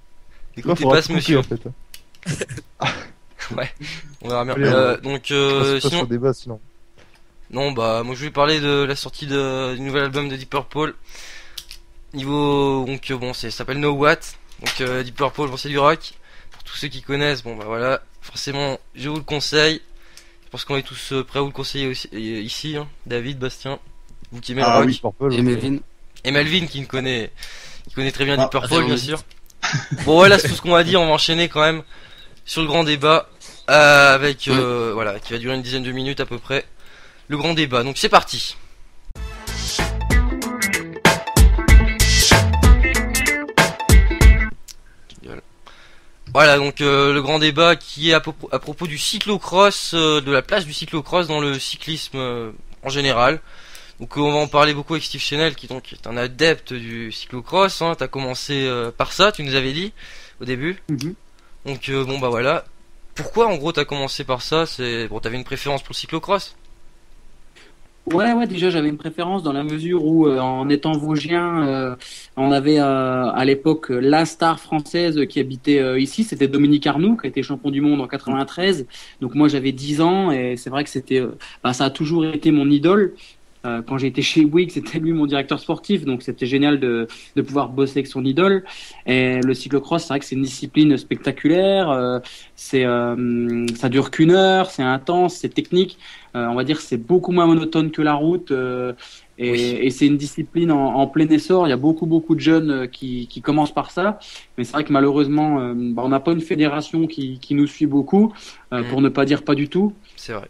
Écoutez faudra pas ce couper, monsieur. en fait. On verra bien. Allez, Donc On passe pas sinon, sur débat, sinon. non, bah moi je vais parler de la sortie du nouvel album de Deep Purple. Niveau donc bon, ça s'appelle No What. Donc Deep Purple, bon, c'est du rock. Pour tous ceux qui connaissent, bon bah voilà, forcément, je vous le conseille. Je pense qu'on est tous prêts à vous le conseiller aussi, ici, hein. David, Bastien, vous qui aimez le Ah rock. oui. Purple, Et Melvin. Et Melvin qui connaît très bien Ah, Deep Purple, rien, bien on sûr. Bon voilà, c'est tout ce qu'on va dire. On va enchaîner quand même sur le grand débat avec voilà, qui va durer une dizaine de minutes à peu près. Le grand débat. Donc c'est parti. Voilà, donc le grand débat qui est à propos du cyclocross, de la place du cyclocross dans le cyclisme en général. Donc on va en parler beaucoup avec Steve Chenel qui donc est un adepte du cyclocross, hein. T'as commencé par ça, tu nous avais dit au début. Mhm. Donc bon bah voilà. Pourquoi en gros t'as commencé par ça? C'est bon, t'avais une préférence pour le cyclocross? Ouais, déjà j'avais une préférence dans la mesure où, en étant vosgien, on avait à l'époque la star française qui habitait ici, c'était Dominique Arnoux, qui a été champion du monde en 93. Donc moi j'avais 10 ans et c'est vrai que ça a toujours été mon idole. Quand j'ai été chez Bouygues, c'était lui mon directeur sportif, donc c'était génial de pouvoir bosser avec son idole. Et le cyclocross, c'est vrai que c'est une discipline spectaculaire. Ça dure qu'une heure, c'est intense, c'est technique. On va dire que c'est beaucoup moins monotone que la route. Et c'est une discipline en plein essor. Il y a beaucoup de jeunes qui commencent par ça. Mais c'est vrai que malheureusement, on n'a pas une fédération qui nous suit beaucoup, pour ne pas dire pas du tout. C'est vrai.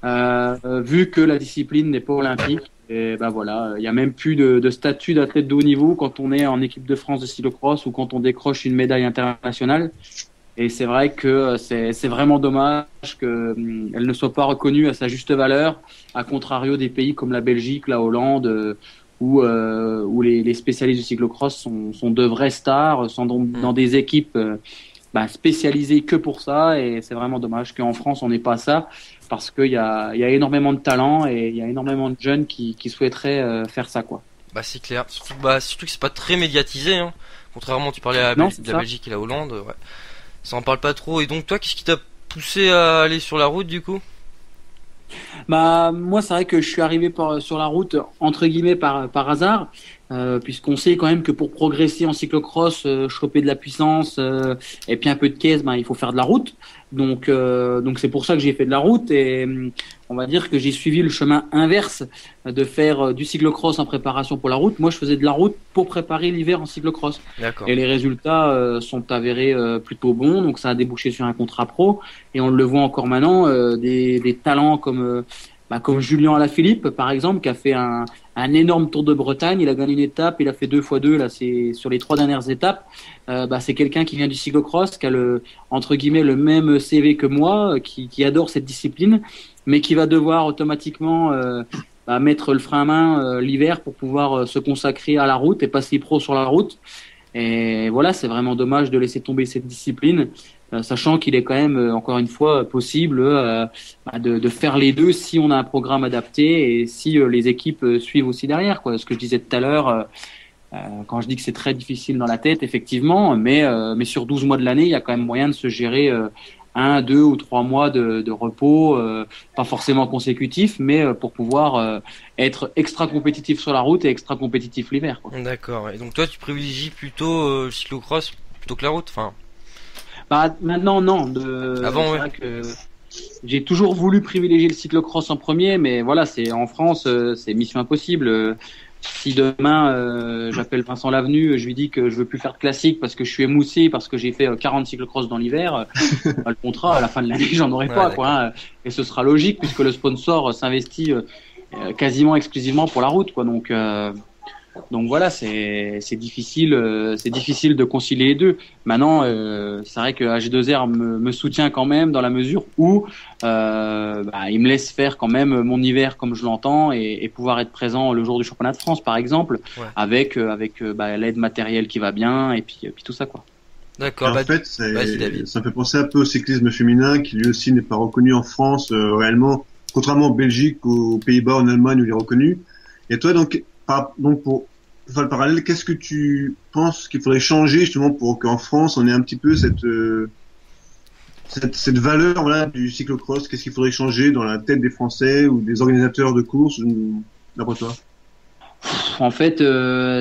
Vu que la discipline n'est pas olympique. Et ben voilà, il y a même plus de statut d'athlète de haut niveau quand on est en équipe de France de cyclocross ou quand on décroche une médaille internationale. Et c'est vrai que c'est vraiment dommage qu'elle ne soit pas reconnue à sa juste valeur, à contrario des pays comme la Belgique, la Hollande, où les spécialistes du cyclocross sont de vraies stars, sont dans des équipes spécialisées que pour ça. Et c'est vraiment dommage qu'en France on n'ait pas ça, parce qu'il y a énormément de talent et il y a énormément de jeunes qui souhaiteraient faire ça, quoi. Bah c'est clair. Surtout que c'est pas très médiatisé, hein. Contrairement, tu parlais à Non, de c'est la ça. Belgique et la Hollande, ouais. Ça en parle pas trop. Et donc toi, qu'est-ce qui t'a poussé à aller sur la route du coup? Bah moi c'est vrai que je suis arrivé sur la route entre guillemets par hasard, puisqu'on sait quand même que pour progresser en cyclocross, choper de la puissance et puis un peu de caisse, il faut faire de la route. Donc c'est pour ça que j'ai fait de la route et on va dire que j'ai suivi le chemin inverse de faire du cyclocross en préparation pour la route. Moi je faisais de la route pour préparer l'hiver en cyclocross. D'accord. Et les résultats sont avérés plutôt bons, donc ça a débouché sur un contrat pro. Et on le voit encore maintenant, des talents comme Julien Alaphilippe, par exemple, qui a fait un énorme Tour de Bretagne. Il a gagné une étape, il a fait 2x2 là, c'est sur les 3 dernières étapes. C'est quelqu'un qui vient du cyclocross, qui a entre guillemets le même CV que moi, qui adore cette discipline, mais qui va devoir automatiquement mettre le frein à main l'hiver pour pouvoir se consacrer à la route et passer pro sur la route. Et voilà, c'est vraiment dommage de laisser tomber cette discipline, sachant qu'il est quand même, encore une fois, possible de faire les deux si on a un programme adapté et si les équipes suivent aussi derrière, quoi. Ce que je disais tout à l'heure, quand je dis que c'est très difficile dans la tête, effectivement, mais sur 12 mois de l'année, il y a quand même moyen de se gérer 1, 2 ou 3 mois de repos, pas forcément consécutifs, mais pour pouvoir être extra compétitif sur la route et extra compétitif l'hiver, quoi. D'accord. Et donc toi, tu privilégies plutôt le cyclocross plutôt que la route, enfin. Maintenant, non. Avant, c'est ouais. vrai que j'ai toujours voulu privilégier le cyclocross en premier, mais voilà, c'est en France, c'est mission impossible. Si demain j'appelle Vincent Lavenu, je lui dis que je veux plus faire de classique parce que je suis émoussé, parce que j'ai fait 40 cyclocross dans l'hiver, le contrat à la fin de l'année, j'en aurai pas, quoi. Hein. Et ce sera logique puisque le sponsor s'investit quasiment exclusivement pour la route, quoi. Donc voilà, c'est difficile de concilier les deux. Maintenant, c'est vrai que AG2R me soutient quand même dans la mesure où il me laisse faire quand même mon hiver comme je l'entends et pouvoir être présent le jour du championnat de France par exemple, avec l'aide matérielle qui va bien et puis tout ça, quoi. D'accord. En fait, ça me fait penser un peu au cyclisme féminin qui lui aussi n'est pas reconnu en France réellement, contrairement en Belgique, aux Pays-Bas, en Allemagne où il est reconnu. Et toi donc pour faire le parallèle, qu'est-ce que tu penses qu'il faudrait changer justement pour qu'en France on ait un petit peu cette valeur, voilà, du cyclocross? Qu'est-ce qu'il faudrait changer dans la tête des Français ou des organisateurs de courses, d'après toi? En fait,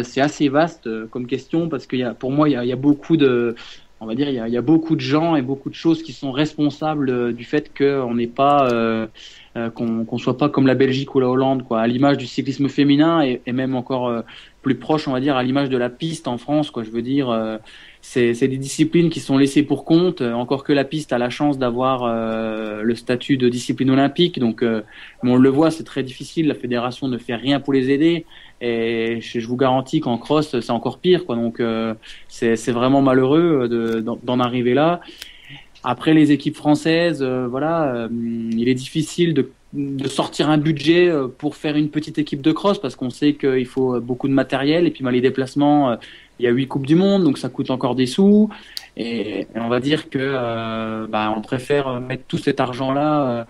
c'est assez vaste comme question parce pour moi il y a beaucoup de, on va dire, il y a beaucoup de gens et beaucoup de choses qui sont responsables du fait qu'on n'est pas qu'on soit pas comme la Belgique ou la Hollande, quoi, à l'image du cyclisme féminin et même encore plus proche, on va dire, à l'image de la piste en France, quoi. Je veux dire, c'est des disciplines qui sont laissées pour compte, encore que la piste a la chance d'avoir le statut de discipline olympique, donc mais on le voit, c'est très difficile, la fédération ne fait rien pour les aider et je vous garantis qu'en cross c'est encore pire, quoi. Donc c'est vraiment malheureux d'en arriver là. Après, les équipes françaises, il est difficile de sortir un budget pour faire une petite équipe de cross parce qu'on sait qu'il faut beaucoup de matériel et puis les déplacements, il y a 8 coupes du monde, donc ça coûte encore des sous et on va dire que on préfère mettre tout cet argent-là,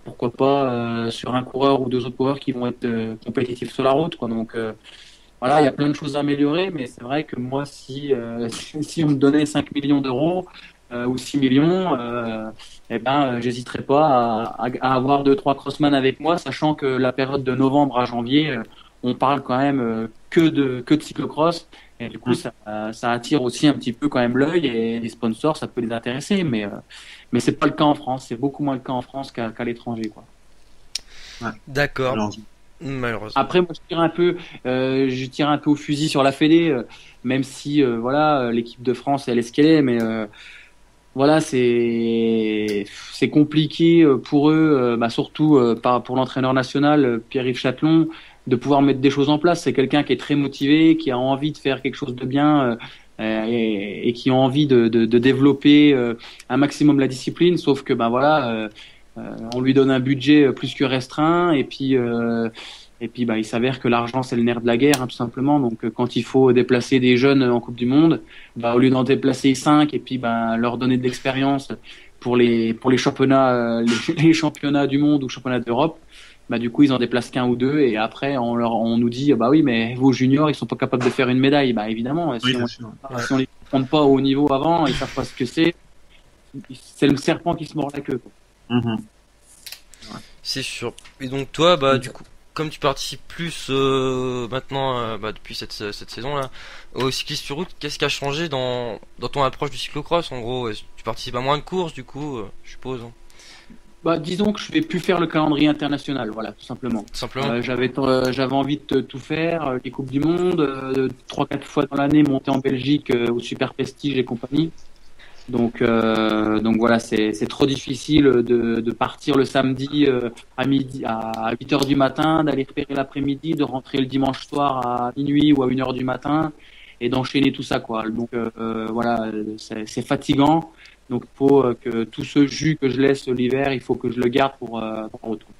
pourquoi pas sur un coureur ou deux autres coureurs qui vont être compétitifs sur la route, quoi. Donc voilà, il y a plein de choses à améliorer, mais c'est vrai que moi, si on me donnait 5 millions d'euros ou 6 millions, j'hésiterais pas à avoir 2-3 crossman avec moi, sachant que la période de novembre à janvier, on parle quand même que de cyclocross, et du coup ça attire aussi un petit peu quand même l'œil, et les sponsors, ça peut les intéresser, mais c'est pas le cas en France, c'est beaucoup moins le cas en France qu'à l'étranger, quoi. Ouais. D'accord. Malheureusement. Après, moi, je tire un peu au fusil sur la Fédé, même si l'équipe de France elle est ce qu'elle est, mais voilà, c'est compliqué pour eux, surtout pour l'entraîneur national Pierre-Yves Châtelon, de pouvoir mettre des choses en place. C'est quelqu'un qui est très motivé, qui a envie de faire quelque chose de bien et qui a envie de développer un maximum la discipline. Sauf que on lui donne un budget plus que restreint et puis il s'avère que l'argent c'est le nerf de la guerre, hein, tout simplement. Donc quand il faut déplacer des jeunes en Coupe du Monde, au lieu d'en déplacer 5 et puis leur donner de l'expérience pour les championnats les championnats du monde ou championnats d'Europe, du coup ils en déplacent qu'un ou deux et après on nous dit oui mais vos juniors ils sont pas capables de faire une médaille. Évidemment, si on les prend pas au haut niveau avant, ils savent pas ce que c'est le serpent qui se mord la queue, quoi. Mm-hmm. Ouais. C'est sûr. Et donc toi du coup, comme tu participes plus maintenant depuis cette saison là au cyclisme sur route, qu'est-ce qui a changé dans ton approche du cyclocross? En gros, tu participes à moins de courses du coup, je suppose. Disons que je vais plus faire le calendrier international, voilà, tout simplement. J'avais envie de tout faire, les coupes du monde, 3-4 fois dans l'année, monter en Belgique au Super Prestige et compagnie. Donc voilà, c'est trop difficile de partir le samedi à 8h du matin, d'aller repérer l'après-midi, de rentrer le dimanche soir à minuit ou à 1h du matin et d'enchaîner tout ça, quoi. Donc c'est fatigant. Donc il faut que tout ce jus que je laisse l'hiver, il faut que je le garde pour retour.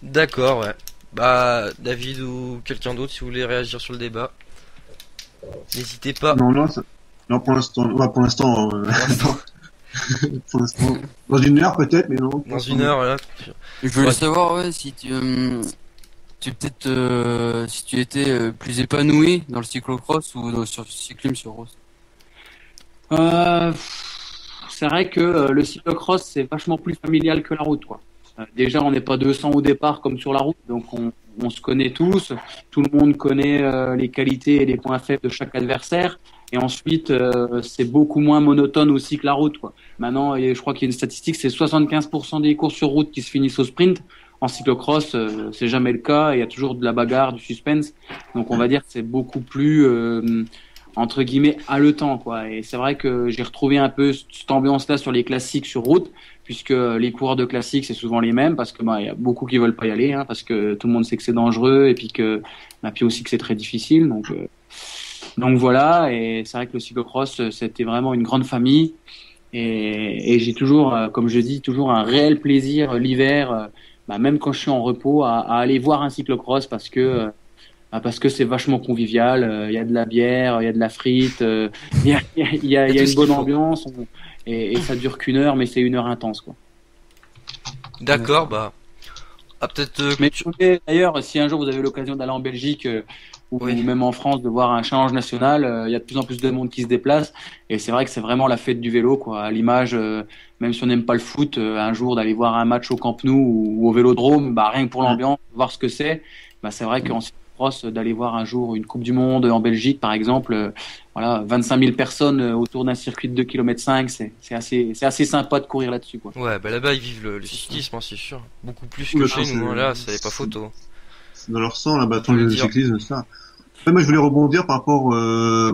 D'accord, ouais. David ou quelqu'un d'autre, si vous voulez réagir sur le débat, n'hésitez pas. Non, pour l'instant, pour l'instant, dans une heure peut-être, mais non. Dans une heure, voilà. Je voulais savoir, si tu peut-être si tu étais plus épanoui dans le cyclocross ou sur le cyclisme sur route. C'est vrai que le cyclocross c'est vachement plus familial que la route, quoi. Déjà, on n'est pas 200 au départ comme sur la route, donc on se connaît tous. Tout le monde connaît les qualités et les points faibles de chaque adversaire. Et ensuite, c'est beaucoup moins monotone aussi que la route, quoi. Maintenant, je crois qu'il y a une statistique, c'est 75% des courses sur route qui se finissent au sprint. En cyclocross, c'est jamais le cas. Il y a toujours de la bagarre, du suspense. Donc, on va dire que c'est beaucoup plus, entre guillemets, haletant, quoi. Et c'est vrai que j'ai retrouvé un peu cette ambiance-là sur les classiques sur route, puisque les coureurs de classiques, c'est souvent les mêmes, parce que il y a beaucoup qui veulent pas y aller, hein, parce que tout le monde sait que c'est dangereux, et puis aussi que c'est très difficile. Donc voilà. Et c'est vrai que le cyclocross, c'était vraiment une grande famille. Et j'ai toujours, comme je dis, toujours un réel plaisir l'hiver. Même quand je suis en repos, à aller voir un cyclocross parce que c'est vachement convivial. Il y a de la bière, il y a de la frite, il y a une bonne ambiance et ça dure qu'une heure, mais c'est une heure intense, quoi. D'accord, peut-être. Mais d'ailleurs, si un jour vous avez l'occasion d'aller en Belgique ou même en France de voir un challenge national, il y a de plus en plus de monde qui se déplace et c'est vrai que c'est vraiment la fête du vélo, quoi. À l'image, même si on n'aime pas le foot, un jour d'aller voir un match au Camp Nou ou au Vélodrome, rien que pour l'ambiance, voir ce que c'est vrai qu'en cyclocross, d'aller voir un jour une Coupe du Monde en Belgique, par exemple, 25 000 personnes autour d'un circuit de 2,5 km, c'est assez sympa de courir là-dessus, quoi. Ouais, là-bas ils vivent le cyclisme, hein, c'est sûr. Beaucoup plus que chez nous, là, c'est pas photo. C'est dans leur sang, là-bas, le cyclisme, ça. Moi, je voulais rebondir par rapport à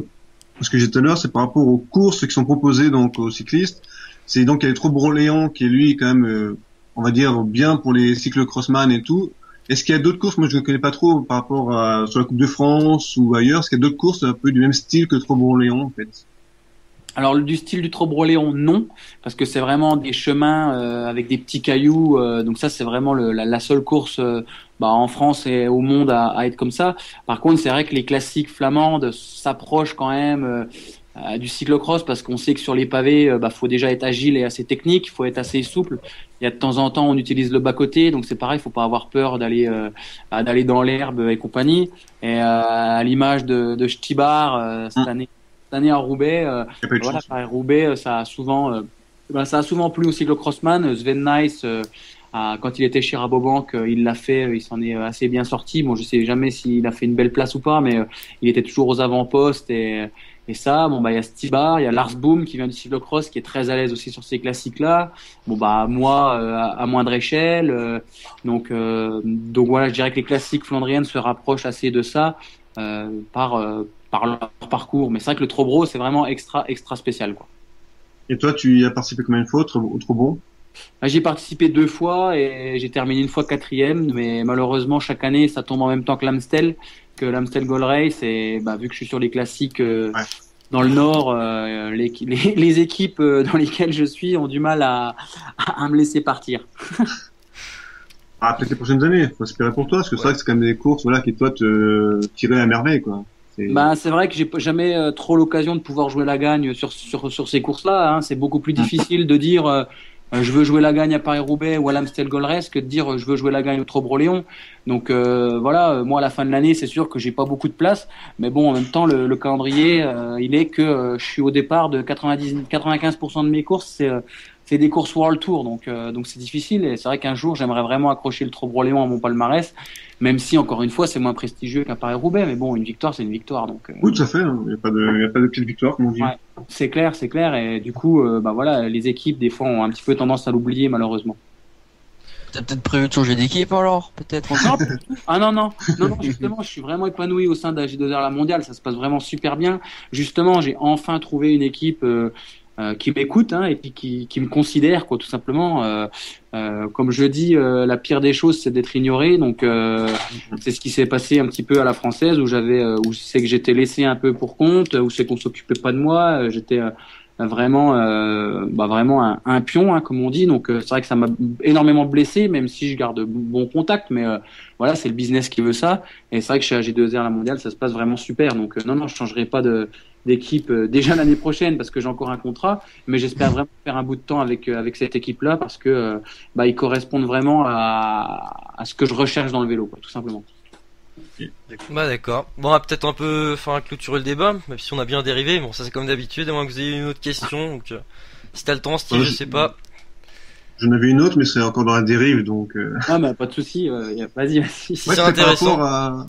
ce que j'ai dit tout à l'heure, c'est par rapport aux courses qui sont proposées donc aux cyclistes. C'est donc il y a les Trobroléans qui est lui quand même, on va dire bien pour les cyclocrossman et tout. Est-ce qu'il y a d'autres courses, moi je ne connais pas trop par rapport à sur la Coupe de France ou ailleurs, est-ce qu'il y a d'autres courses un peu du même style que Trobroléan en fait? Alors du style du Trobroléon, non, parce que c'est vraiment des chemins avec des petits cailloux, donc ça c'est vraiment la seule course en France et au monde à être comme ça. Par contre, c'est vrai que les classiques flamandes s'approchent quand même du cyclocross parce qu'on sait que sur les pavés, faut déjà être agile et assez technique, faut être assez souple. Il y a de temps en temps, on utilise le bas-côté, donc c'est pareil, faut pas avoir peur d'aller dans l'herbe et compagnie. Et à l'image de Stibar cette année à Roubaix, Roubaix, ça a souvent plu au cyclocrossman. Sven Nys, quand il était chez Rabobank, il l'a fait, il s'en est assez bien sorti. Bon, je sais jamais s'il a fait une belle place ou pas, mais il était toujours aux avant-postes et ça. Bon, il y a Stibar, il y a Lars Boom qui vient du cyclocross, qui est très à l'aise aussi sur ces classiques-là. Bon, moi, à moindre échelle. Donc voilà, je dirais que les classiques flandriennes se rapprochent assez de ça par leur parcours. Mais c'est vrai que le Trobro, c'est vraiment extra spécial, quoi. Et toi, tu y as participé combien de fois au Trobro? J'ai participé 2 fois et j'ai terminé une fois 4e, mais malheureusement chaque année ça tombe en même temps que l'Amstel Gold Race et vu que je suis sur les classiques dans le Nord, les équipes dans lesquelles je suis ont du mal à me laisser partir. Peut-être les prochaines années, faut espérer pour toi, parce que c'est vrai que c'est quand même des courses qui toi te tiraient à merveille, quoi. C'est vrai que j'ai jamais trop l'occasion de pouvoir jouer la gagne sur ces courses-là, hein. C'est beaucoup plus difficile de dire je veux jouer la gagne à Paris-Roubaix ou à l'Amstel Gold Race que de dire je veux jouer la gagne au Trobroléon. Donc moi à la fin de l'année, c'est sûr que j'ai pas beaucoup de place, mais bon en même temps le calendrier il est que je suis au départ de 95% de mes courses, c'est des courses World Tour, donc c'est difficile et c'est vrai qu'un jour j'aimerais vraiment accrocher le Trobroléon à mon palmarès, même si encore une fois c'est moins prestigieux qu'un Paris-Roubaix, mais bon une victoire c'est une victoire, donc oui tout à fait, il y a pas de petite victoire comme on dit. Ouais, c'est clair et du coup les équipes des fois ont un petit peu tendance à l'oublier malheureusement. T'as peut-être prévu de changer d'équipe alors, peut-être? Non, justement, je suis vraiment épanoui au sein de la J2R La Mondiale, ça se passe vraiment super bien. Justement, j'ai enfin trouvé une équipe qui m'écoute et puis qui me considère, quoi, tout simplement. Comme je dis, la pire des choses c'est d'être ignoré, donc c'est ce qui s'est passé un petit peu à la française où c'est que j'étais laissé un peu pour compte, où c'est qu'on s'occupait pas de moi, j'étais vraiment un pion, comme on dit, donc c'est vrai que ça m'a énormément blessé, même si je garde bon contact, mais voilà, c'est le business qui veut ça, et c'est vrai que chez AG2R La Mondiale ça se passe vraiment super, donc non je changerai pas d'équipe déjà l'année prochaine parce que j'ai encore un contrat, mais j'espère vraiment faire un bout de temps avec cette équipe là parce que ils correspondent vraiment à ce que je recherche dans le vélo, quoi, tout simplement. D'accord. Bon, on va peut-être un peu clôturer le débat, même si on a bien dérivé. Bon, ça c'est comme d'habitude, à moins que vous ayez une autre question. Donc, si t'as le temps, Steve, je sais pas. J'en avais une autre, mais c'est encore dans la dérive, donc. Pas de souci. Vas-y. C'est intéressant. Par rapport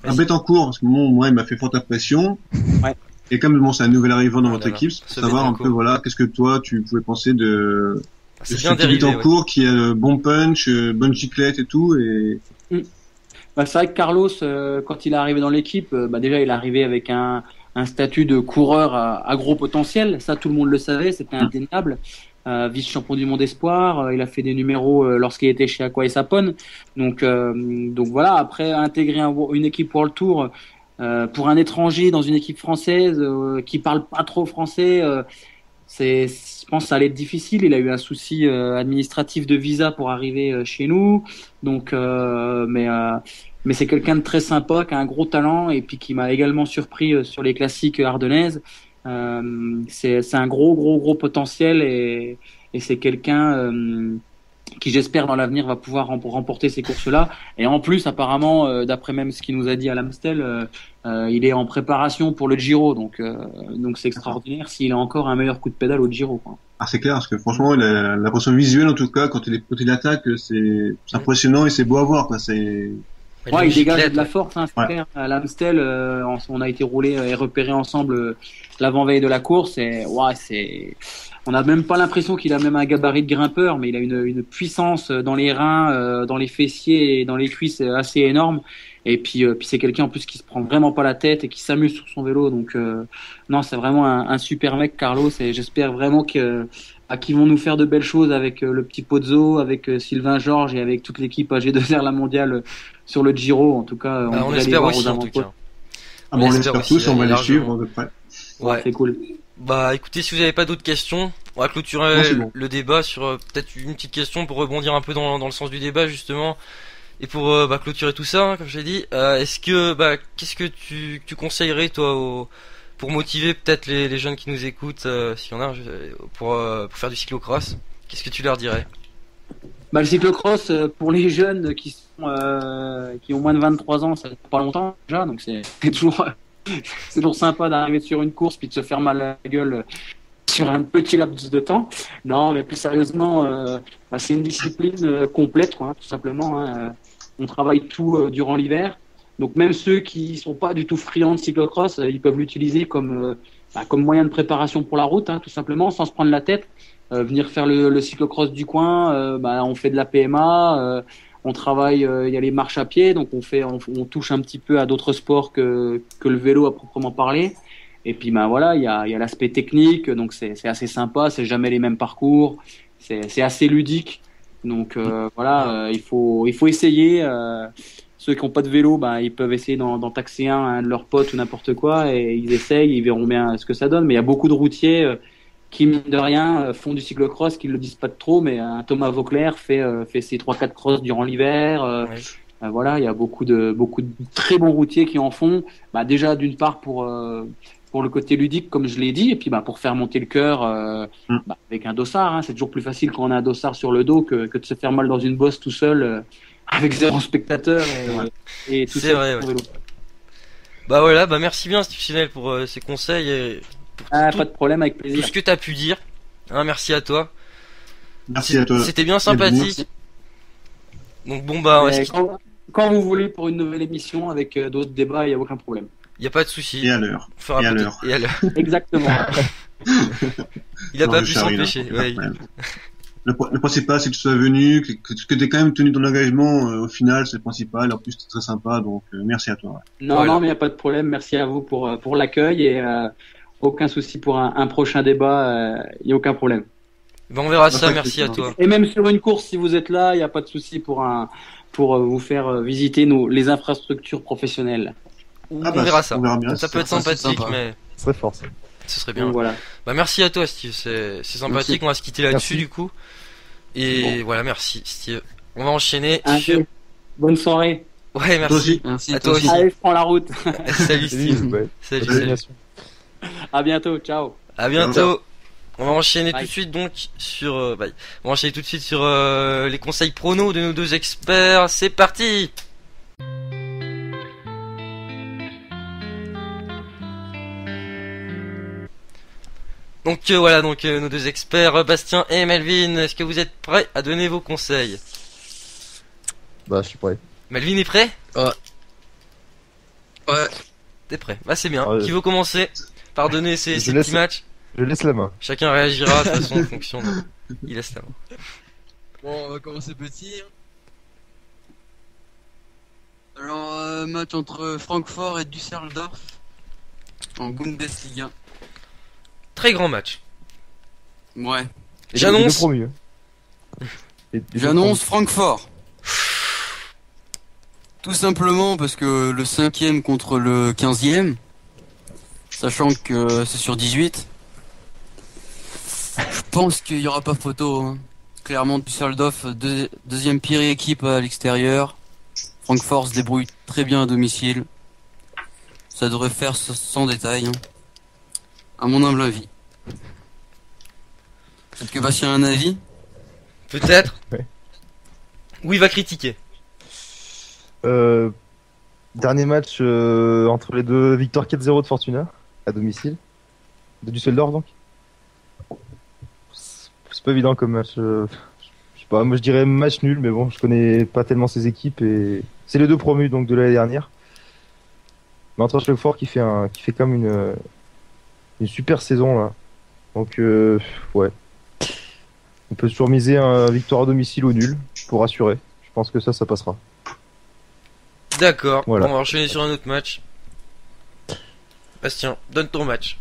à Bettencourt, parce que moi, il m'a fait forte impression. Ouais. Et comme bon, c'est un nouvel arrivant dans votre Voilà. équipe, pour Ce savoir un Betancourt. peu, voilà, qu'est-ce que toi, tu pouvais penser de C'est ce bien petit dérivé, ouais. Betancourt qui a le bon punch, bonne giclette et tout, et Bah, c'est vrai que Carlos, quand il est arrivé dans l'équipe, bah, déjà il est arrivé avec un statut de coureur à gros potentiel. Ça, tout le monde le savait, c'était indéniable. Vice-champion du monde espoir, il a fait des numéros lorsqu'il était chez Aqua et Sapon. Donc voilà. Après intégrer une équipe World Tour pour un étranger dans une équipe française qui parle pas trop français. Je pense que ça allait être difficile. Il a eu un souci administratif de visa pour arriver chez nous. Donc, mais c'est quelqu'un de très sympa, qui a un gros talent et puis qui m'a également surpris sur les classiques ardennaises. C'est un gros potentiel et c'est quelqu'un qui j'espère dans l'avenir va pouvoir remporter ces courses-là. Et en plus, apparemment, d'après même ce qu'il nous a dit à l'Amstel, il est en préparation pour le Giro, donc c'est extraordinaire s'il a encore un meilleur coup de pédale au Giro, quoi. ah, c'est clair, parce que franchement, l'impression visuelle, en tout cas, quand il attaque, c'est impressionnant et c'est beau à voir, quoi. C'est, Ouais, il dégage Giclette, de la ouais. force, hein, c'est Ouais. clair. À l'Amstel, on a été roulé et repéré ensemble l'avant-veille de la course et ouais, on n'a même pas l'impression qu'il a même un gabarit de grimpeur, mais il a une puissance dans les reins, dans les fessiers et dans les cuisses assez énorme. Et puis c'est quelqu'un en plus qui se prend vraiment pas la tête et qui s'amuse sur son vélo. Donc non, c'est vraiment un super mec, Carlos, et j'espère vraiment qu'ils vont nous faire de belles choses avec le petit Pozzo, avec Sylvain Georges et avec toute l'équipe AG2R La Mondiale sur le Giro. En tout cas, On devrait les espère voir aussi aux en tout avant-postes. cas. ah bon, on l'espère l'espère aussi, tous, on va les largement. suivre de près. Ouais. C'est cool. Bah écoutez, si vous n'avez pas d'autres questions, on va clôturer Non, c'est bon. le débat sur peut-être une petite question pour rebondir un peu dans le sens du débat justement. Et pour clôturer tout ça, hein, comme j'ai dit, qu'est-ce que tu conseillerais toi pour motiver peut-être les jeunes qui nous écoutent, s'il y en a, pour faire du cyclocross, qu'est-ce que tu leur dirais? Bah, le cyclocross, pour les jeunes qui ont moins de 23 ans, ça fait pas longtemps déjà, donc c'est toujours sympa d'arriver sur une course puis de se faire mal à la gueule sur un petit laps de temps. Non, mais plus sérieusement, c'est une discipline complète, quoi, tout simplement, hein. On travaille tout durant l'hiver. Donc même ceux qui sont pas du tout friands de cyclocross, ils peuvent l'utiliser comme moyen de préparation pour la route, hein, tout simplement, sans se prendre la tête. Venir faire le cyclocross du coin, on fait de la PMA, on travaille, il y a les marches à pied, donc on touche un petit peu à d'autres sports que le vélo à proprement parler. Et puis voilà, il y a l'aspect technique, donc c'est assez sympa, c'est jamais les mêmes parcours, c'est assez ludique. Donc il faut essayer. Ceux qui n'ont pas de vélo, ils peuvent essayer d'en taxer un de leurs potes ou n'importe quoi, et ils essayent, ils verront bien ce que ça donne. Mais il y a beaucoup de routiers qui, mine de rien, font du cyclocross, qui le disent pas trop, mais Thomas Vauclair fait ses 3-4 crosses durant l'hiver. Voilà, il y a beaucoup de très bons routiers qui en font. Déjà d'une part pour le côté ludique, comme je l'ai dit, et puis pour faire monter le cœur avec un dossard, hein. C'est toujours plus facile quand on a un dossard sur le dos que de se faire mal dans une bosse tout seul avec 0 spectateur et tout C'est seul vrai, sur ouais. le vélo. Bah voilà, merci bien Steve Chenel pour ces conseils et pour tout, Pas de problème, avec tout plaisir. ce que t'as pu dire. Hein, merci à toi. Merci à toi. C'était bien Merci. sympathique. Donc bon on va Et se- quand vous voulez pour une nouvelle émission avec d'autres débats, il n'y a aucun problème. y a pas de souci. Et à l'heure. On fera et à peut-être- l'heure. Et à l'heure. Exactement. Il a Non, pas je pu charrie, s'empêcher. non, pas de Ouais, problème. Le principal, c'est que tu sois venu, que tu aies quand même tenu ton engagement. Au final, c'est le principal. En plus, c'est très sympa. Donc, merci à toi. Non, Voilà. non, mais il n'y a pas de problème. Merci à vous pour l'accueil et aucun souci pour un prochain débat. Il n'y a aucun problème. on verra ça, Pas de merci souci, à non. toi. Et même sur une course, si vous êtes là, il n'y a pas de souci pour vous faire visiter les infrastructures professionnelles. On Ah bah, verra ça. on verra bien. Ça peut être ça, c'est sympathique, sympa. mais Très fort, ça. ce serait bien. Donc voilà. Merci à toi Steve, c'est sympathique, Merci. on va se quitter là-dessus Merci. du coup. Et voilà, merci Steve. On va enchaîner Allez, sur... bonne soirée. Ouais, Toi merci. aussi. Merci. À toi aussi. Allez, je prends la route. Salut Steve. Ouais. Salut, Salut. salut. Continuation. À bientôt. Ciao. À bientôt. On va enchaîner Bye. tout de suite donc sur on va enchaîner tout de suite sur les conseils pronos de nos deux experts. C'est parti. Donc voilà nos deux experts Bastien et Melvin, est-ce que vous êtes prêts à donner vos conseils? Bah, je suis prêt. Melvin est prêt? Ouais. T'es prêt? Bah c'est bien. Ouais. Qui veut commencer? pardonner ces Je laisse- petits matchs. Je laisse la main. Chacun réagira de toute façon en fonction de... Il laisse la main. Bon, on va commencer petit. Hein. Alors, match entre Francfort et Düsseldorf en Bundesliga. Très grand match. Ouais. Les J'annonce... deux promus, hein. Les deux J'annonce Francfort. Tout simplement parce que le 5e contre le 15e, sachant que c'est sur 18, je pense qu'il y aura pas photo. Hein. Clairement, Düsseldorf, deuxième pire équipe à l'extérieur. Francfort se débrouille très bien à domicile. Ça devrait faire sans détail, hein. À mon humble avis. Peut-être que Bastien a un avis. Peut-être. Ouais. Ou il va critiquer. Dernier match entre les deux, victoire 4-0 de Fortuna à domicile, de Düsseldorf donc. C'est pas évident comme match. Je sais pas, moi je dirais match nul, mais bon, je connais pas tellement ces équipes et c'est les deux promus donc de l'année dernière. Mais entre Francfort qui fait comme une super saison là. Donc ouais, on peut toujours miser un victoire à domicile ou nul pour assurer. Je pense que ça passera. D'accord. Voilà. On va enchaîner sur un autre match. Bastien, donne ton match.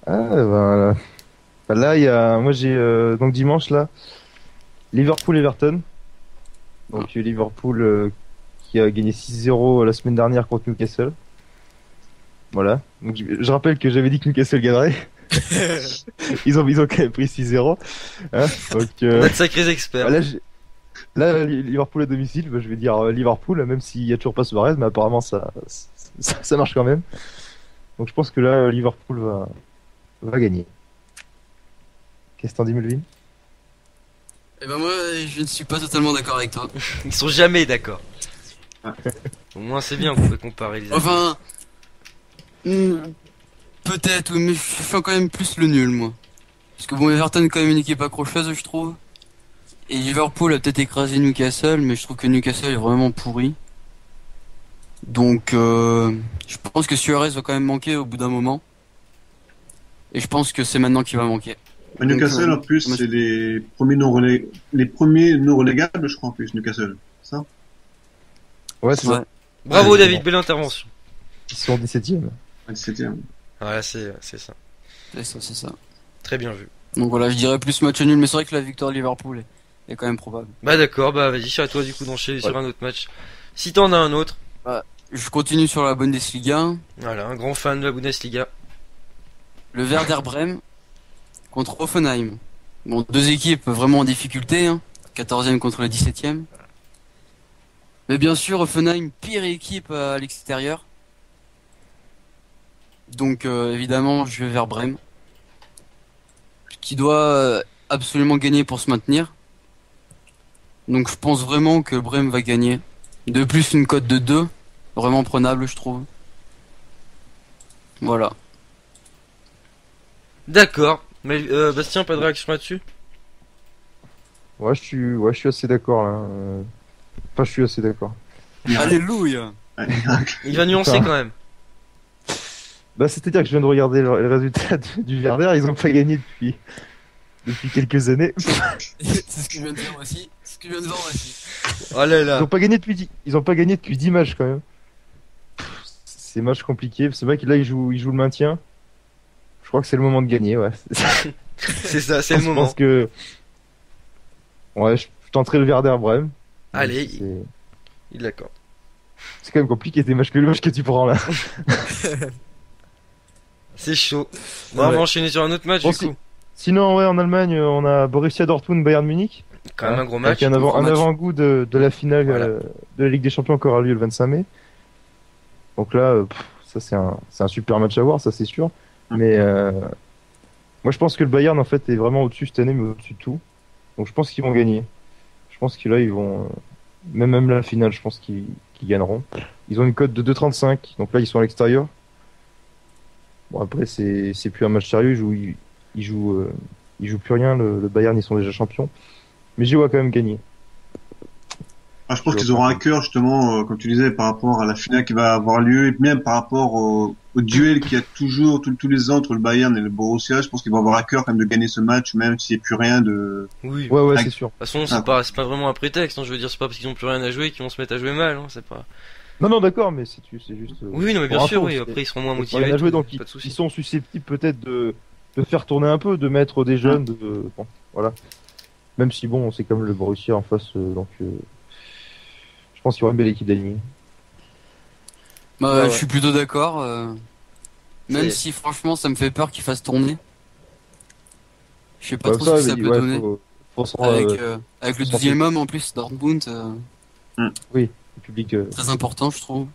Ah, ben, là, il y a, moi j'ai donc dimanche là, Liverpool-Everton. Donc Liverpool qui a gagné 6-0 la semaine dernière contre Newcastle. Voilà. Donc je rappelle que j'avais dit que Newcastle gagnerait. ils ont quand même pris 6-0. Hein, donc On a de sacrés experts. là, Liverpool à domicile, je vais dire Liverpool, même s'il y a toujours pas Suarez, mais apparemment ça marche quand même. Donc je pense que là Liverpool va gagner. Qu'est-ce que t'en dis, Melvin? Eh ben moi, je ne suis pas totalement d'accord avec toi. Ils sont jamais d'accord. Ouais. Au moins c'est bien, vous pouvez comparer les avis. Enfin, peut-être, oui, mais je fais quand même plus le nul, moi. Parce que bon, Everton est quand même une équipe accrocheuse, je trouve. Et Liverpool a peut-être écrasé Newcastle, mais je trouve que Newcastle est vraiment pourri. Donc, je pense que Suarez va quand même manquer au bout d'un moment. Et je pense que c'est maintenant qu'il va manquer. Newcastle, en plus, c'est les premiers non relégables, je crois, en plus, Newcastle. Ça? Ouais, c'est Ouais. ça. Bravo Ouais, David, bon. belle intervention. Ils sont 17ème. 17e. Voilà, c'est ça. C'est ça. Très bien vu. Donc voilà, je dirais plus match nul, mais c'est vrai que la victoire de Liverpool est quand même probable. Bah d'accord, bah vas-y, c'est à toi du coup d'enchaîner sur un autre match. Si t'en as un autre. Je continue sur la Bundesliga. Voilà, un grand fan de la Bundesliga. Le Werder Bremen contre Hoffenheim. Bon, deux équipes vraiment en difficulté, hein. 14e contre le 17e. Mais bien sûr, Hoffenheim, pire équipe à l'extérieur. Donc évidemment, je vais vers Bremen. Qui doit absolument gagner pour se maintenir. Donc je pense vraiment que Bremen va gagner. De plus, une cote de 2. Vraiment prenable, je trouve. Voilà. D'accord. Mais Bastien, pas de réaction là-dessus? Ouais, je suis assez d'accord là. Enfin, je suis assez d'accord. Alléluia. Il va nuancer quand même. Bah, c'est-à-dire que je viens de regarder les résultats du Werder, ils ont pas gagné depuis quelques années. C'est ce que je viens de dire aussi. C'est ce que je viens de voir aussi. Oh là là. Ils ont pas gagné depuis 10 matchs quand même. C'est match compliqué. C'est vrai que là ils jouent le maintien. Je crois que c'est le moment de gagner, ouais. C'est ça, c'est le Je moment. pense que ouais, je tenterai le Werder Bremen. Allez, C'est il est d'accord. quand même compliqué tes matchs que le match que tu prends là. C'est chaud. Bon, on va Ouais. enchaîner sur un autre match Bon, du coup. Sinon, ouais, en Allemagne, on a Borussia Dortmund Bayern Munich. Quand même un gros match. Avec un gros match. avant-goût de la finale Voilà. de la Ligue des Champions qui aura lieu le 25 mai. Donc là, ça c'est un super match à voir, ça c'est sûr. Mais moi je pense que le Bayern en fait est vraiment au-dessus cette année, mais au-dessus de tout. Donc je pense qu'ils vont gagner. Je pense que là ils vont même la finale, je pense qu'ils gagneront. Ils ont une cote de 2,35, donc là ils sont à l'extérieur. Bon après c'est plus un match sérieux, ils jouent plus rien. Le Bayern ils sont déjà champions. Mais j'y vois quand même gagner. Ah, je pense qu'ils auront à cœur justement, comme tu disais, par rapport à la finale qui va avoir lieu, et même par rapport au duel qu'il y a toujours tous les ans entre le Bayern et le Borussia. Je pense qu'ils vont avoir à cœur quand même de gagner ce match, même s'il n'y a plus rien de. Oui. Ouais, Ah, c'est sûr. De toute façon, c'est pas vraiment un prétexte, hein. Je veux dire, c'est pas parce qu'ils ont plus rien à jouer qu'ils vont se mettre à jouer mal, hein. C'est pas. Non, d'accord, mais c'est juste. Oui, non, mais bien pour sûr, info, oui. c'est- Après, ils seront moins Ils ont motivés. rien à jouer, tout, donc pas de soucis. ils sont susceptibles peut-être de faire tourner un peu, de mettre des jeunes, bon, voilà. Même si bon, c'est comme le Borussia en face, donc je pense qu'il y aura une belle équipe d'aligner. Bah, Ouais, ouais. je suis plutôt d'accord. Même C'est- si franchement, ça me fait peur qu'il fasse tourner. Je sais pas Ouais, trop ce que ça mais peut ouais, donner. faut se Avec, rendre, avec le faut 12e homme en plus, Dortmund, le public. très important, je trouve.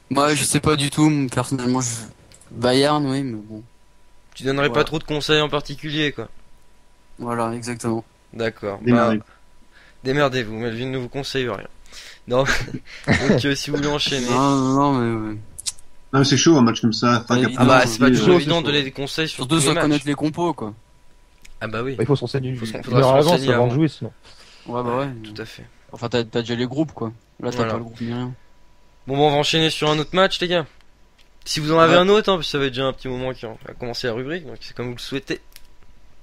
Moi, je sais pas du tout, personnellement, Bayern, oui, mais bon. Tu donnerais Voilà. pas trop de conseils en particulier, quoi. Voilà, exactement. D'accord. Démerdez. Bah, démerdez-vous, Melvin ne vous conseille rien. Non. Donc, si vous voulez enchaîner. Non, mais ouais. Non, mais c'est chaud un match comme ça. Enfin, Ouais, qu'après, Ah bah, Non, c'est pas oui, toujours ouais, évident c'est de donner des conseils sur Surtout tous les sans matchs. connaître les compos, quoi. Ah bah oui, Bah, il faut s'enseigner une faudra heure se à l'avance renseigner avant de avant. jouer, sinon. Ouais, bah ouais. tout à fait. Enfin, t'as déjà les groupes, quoi. Là, t'as Voilà. pas le groupe ni rien. Bon, bah, on va enchaîner sur un autre match, les gars. Si vous en avez Ouais. un autre, hein, parce que ça fait déjà un petit moment qu'on a commencé la rubrique, donc c'est comme vous le souhaitez.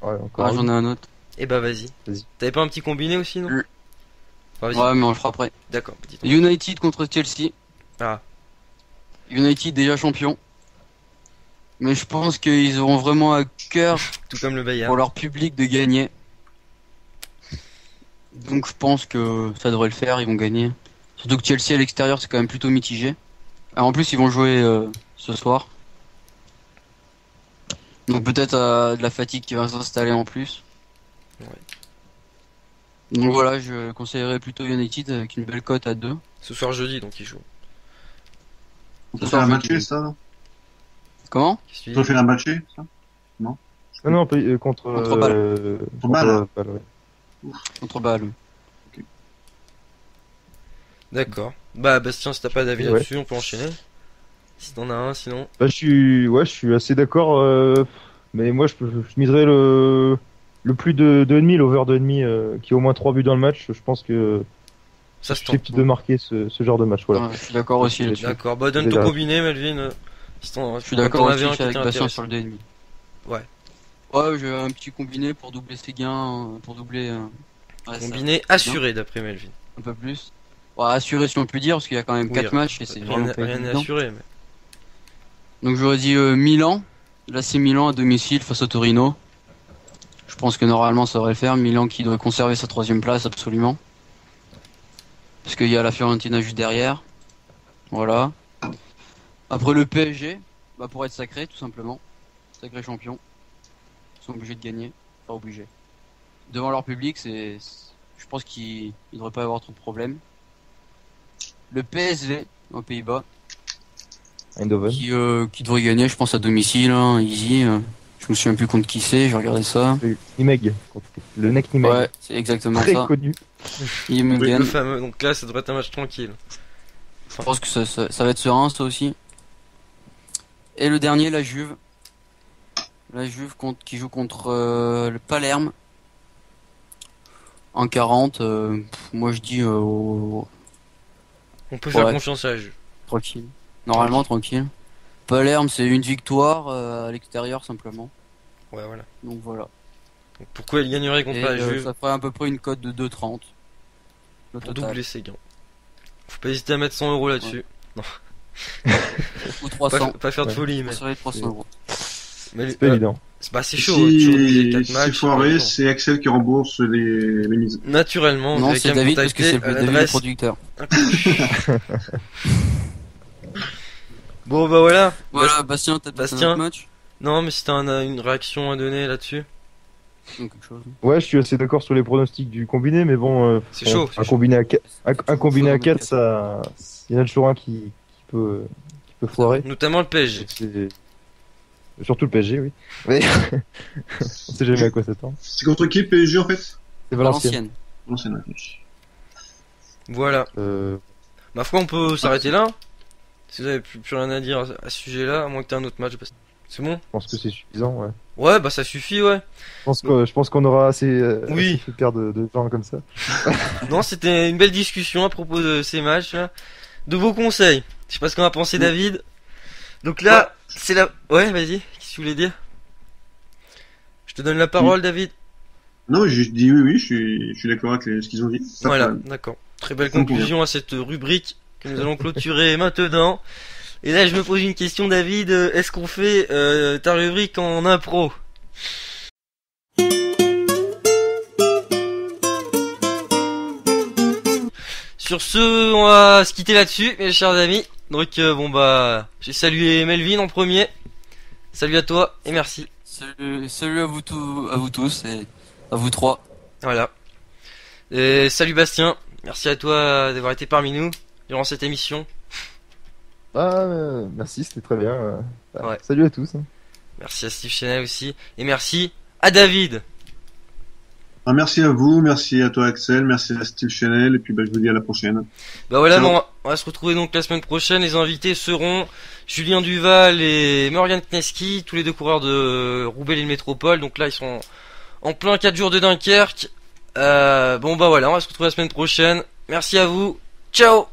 Ouais, encore. Ah, j'en ai un autre. Eh bah, vas-y. Vas-y. T'avais pas un petit combiné aussi, non? Mm. Bah, vas-y. Ouais, mais on le fera après. D'accord, dites-moi. United contre Chelsea. Ah. United déjà champion. Mais je pense qu'ils auront vraiment à cœur Tout comme le Bayern. pour leur public de gagner. Donc je pense que ça devrait le faire, ils vont gagner. Surtout que Chelsea à l'extérieur c'est quand même plutôt mitigé. Alors, en plus ils vont jouer ce soir. Donc peut-être de la fatigue qui va s'installer en plus. Ouais. Donc voilà, je conseillerais plutôt United avec une belle cote à 2. Ce soir jeudi, donc il joue. on Ce peut soir, faire un jeudi. matché, ça, non? Comment? Qu'est-ce que On tu peut dis? faire un matché, ça? Non, contre Contre Bâle. Contre Bâle. ouais. Contre Bâle. D'accord. Bah, Bastien, si t'as pas d'avis Ouais. là-dessus, on peut enchaîner. Si t'en as un, sinon. Bah, je suis assez d'accord, mais moi, je miserais le plus de 2,5, l'over 2,5, qui a au moins 3 buts dans le match. Je pense que Ça c'est se tente. susceptible de marquer ce genre de match, voilà. Ouais, je suis d'accord aussi là-dessus. D'accord. Bah, donne Déjà. ton combiné, Melvin. Si t'en, Je suis quand d'accord t'en aussi avais un je suis qui avec était Bastien intéressant. sur le 2,5. Ouais. Ouais, j'ai un petit combiné pour doubler ses gains, pour doubler ouais, ça, Combiné c'est assuré, d'après Melvin. bien, un peu plus. Ouais, assuré si on peut dire, parce qu'il y a quand même Oui, 4 matchs et c'est Rien vraiment n'est pas rien n'est évident. assuré, mais. Donc j'aurais dit Milan. Là c'est Milan à domicile face au Torino. Je pense que normalement ça devrait le faire. Milan qui doit conserver sa 3ème place absolument. Parce qu'il y a la Fiorentina juste derrière. Voilà. Après le PSG, bah pour être sacré tout simplement. Sacré champion. Ils sont obligés de gagner. Pas obligés. Devant leur public, je pense qu'il ne devrait pas y avoir trop de problèmes. Le PSV aux Pays-Bas. Eindhoven. Qui devrait gagner, je pense, à domicile, hein, easy. Je me souviens plus contre qui c'est, j'ai regardé ça. Nimeg. Le Nek Nimeg. Ouais, c'est exactement Très ça. connu. Il me Oui, gagne. le fameux. Donc là, ça devrait être un match tranquille. Je pense que ça va être serein, ça aussi. Et le dernier, la Juve. La Juve qui joue contre le Palerme. En 40, moi je dis On peut faire Ouais. confiance à la Juve. tranquille. Normalement, tranquille. Palerme, c'est une victoire à l'extérieur, simplement. Ouais, voilà. Donc voilà. Donc, pourquoi il gagnerait contre Et la Juve? ça ferait à peu près une cote de 2,30. Le Pour total. doubler ses gains. Faut pas hésiter à mettre 100 euros là-dessus. Ou 300. Pas faire de Ouais. folie, mais. Ça serait 300 euros. Mais C'est pas évident. bah, c'est chaud. Toujours miser 4 Si matchs. c'est c'est foiré, pas c'est Axel qui rembourse les mises. évident. Naturellement, vous Non, avez c'est qu'à me David parce que contacter c'est à David le l'adresse. producteur. Bon, bah voilà. Voilà, Bastien, t'as passé Bastien. un match Non, mais si t'as une réaction à donner là-dessus. ou quelque chose. Ouais, je suis assez d'accord sur les pronostics du combiné, mais bon, C'est bon, chaud, un c'est combiné à 4, un combiné à Faut 4, ça, il y en a toujours un qui peut foirer. Notamment le PSG. C'est surtout le PSG, oui. Mais on sait jamais à quoi s'attendre. C'est contre qui PSG en fait? C'est Valenciennes. Valenciennes. Non, c'est Naples. Voilà. Euh, Ma foi, on peut s'arrêter là. Si vous avez plus rien à dire à ce sujet-là, à moins que t'aies un autre match. C'est bon? Je pense que c'est suffisant, ouais. Ouais, bah ça suffit, ouais. Je pense qu'on aura assez, Oui. assez fait paire de gens comme ça. Non, c'était une belle discussion à propos de ces matchs, là. De vos conseils. Je sais pas ce qu'en a pensé David. Donc là, c'est la... Ouais, vas-y. Qu'est-ce que tu voulais dire? Je te donne la parole, David. Non, j'ai juste dit oui, je suis d'accord avec ce qu'ils ont dit. Pas de Voilà, problème. d'accord. Très belle Ça me conclusion à cette rubrique que nous allons clôturer maintenant. Et là, je me pose une question, David. Est-ce qu'on fait ta rubrique en impro? Sur ce, on va se quitter là-dessus, mes chers amis. Donc, bon bah, j'ai salué Melvin en premier. Salut à toi et merci. Salut à vous tous et à vous trois. Voilà. Et salut Bastien. Merci à toi d'avoir été parmi nous durant cette émission. Ah, merci, c'était très bien. Ouais. Salut à tous. Merci à Steve Chanel aussi. Et merci à David. Ah, merci à vous, merci à toi Axel, merci à Steve Chanel, et puis bah, je vous dis à la prochaine. Bah voilà, Ciao. bon, on va se retrouver donc la semaine prochaine. Les invités seront Julien Duval et Morgan Kneski, tous les deux coureurs de Roubaix-Lille Métropole. Donc là, ils sont en plein 4 jours de Dunkerque. Bon bah voilà, on va se retrouver la semaine prochaine. Merci à vous. Ciao.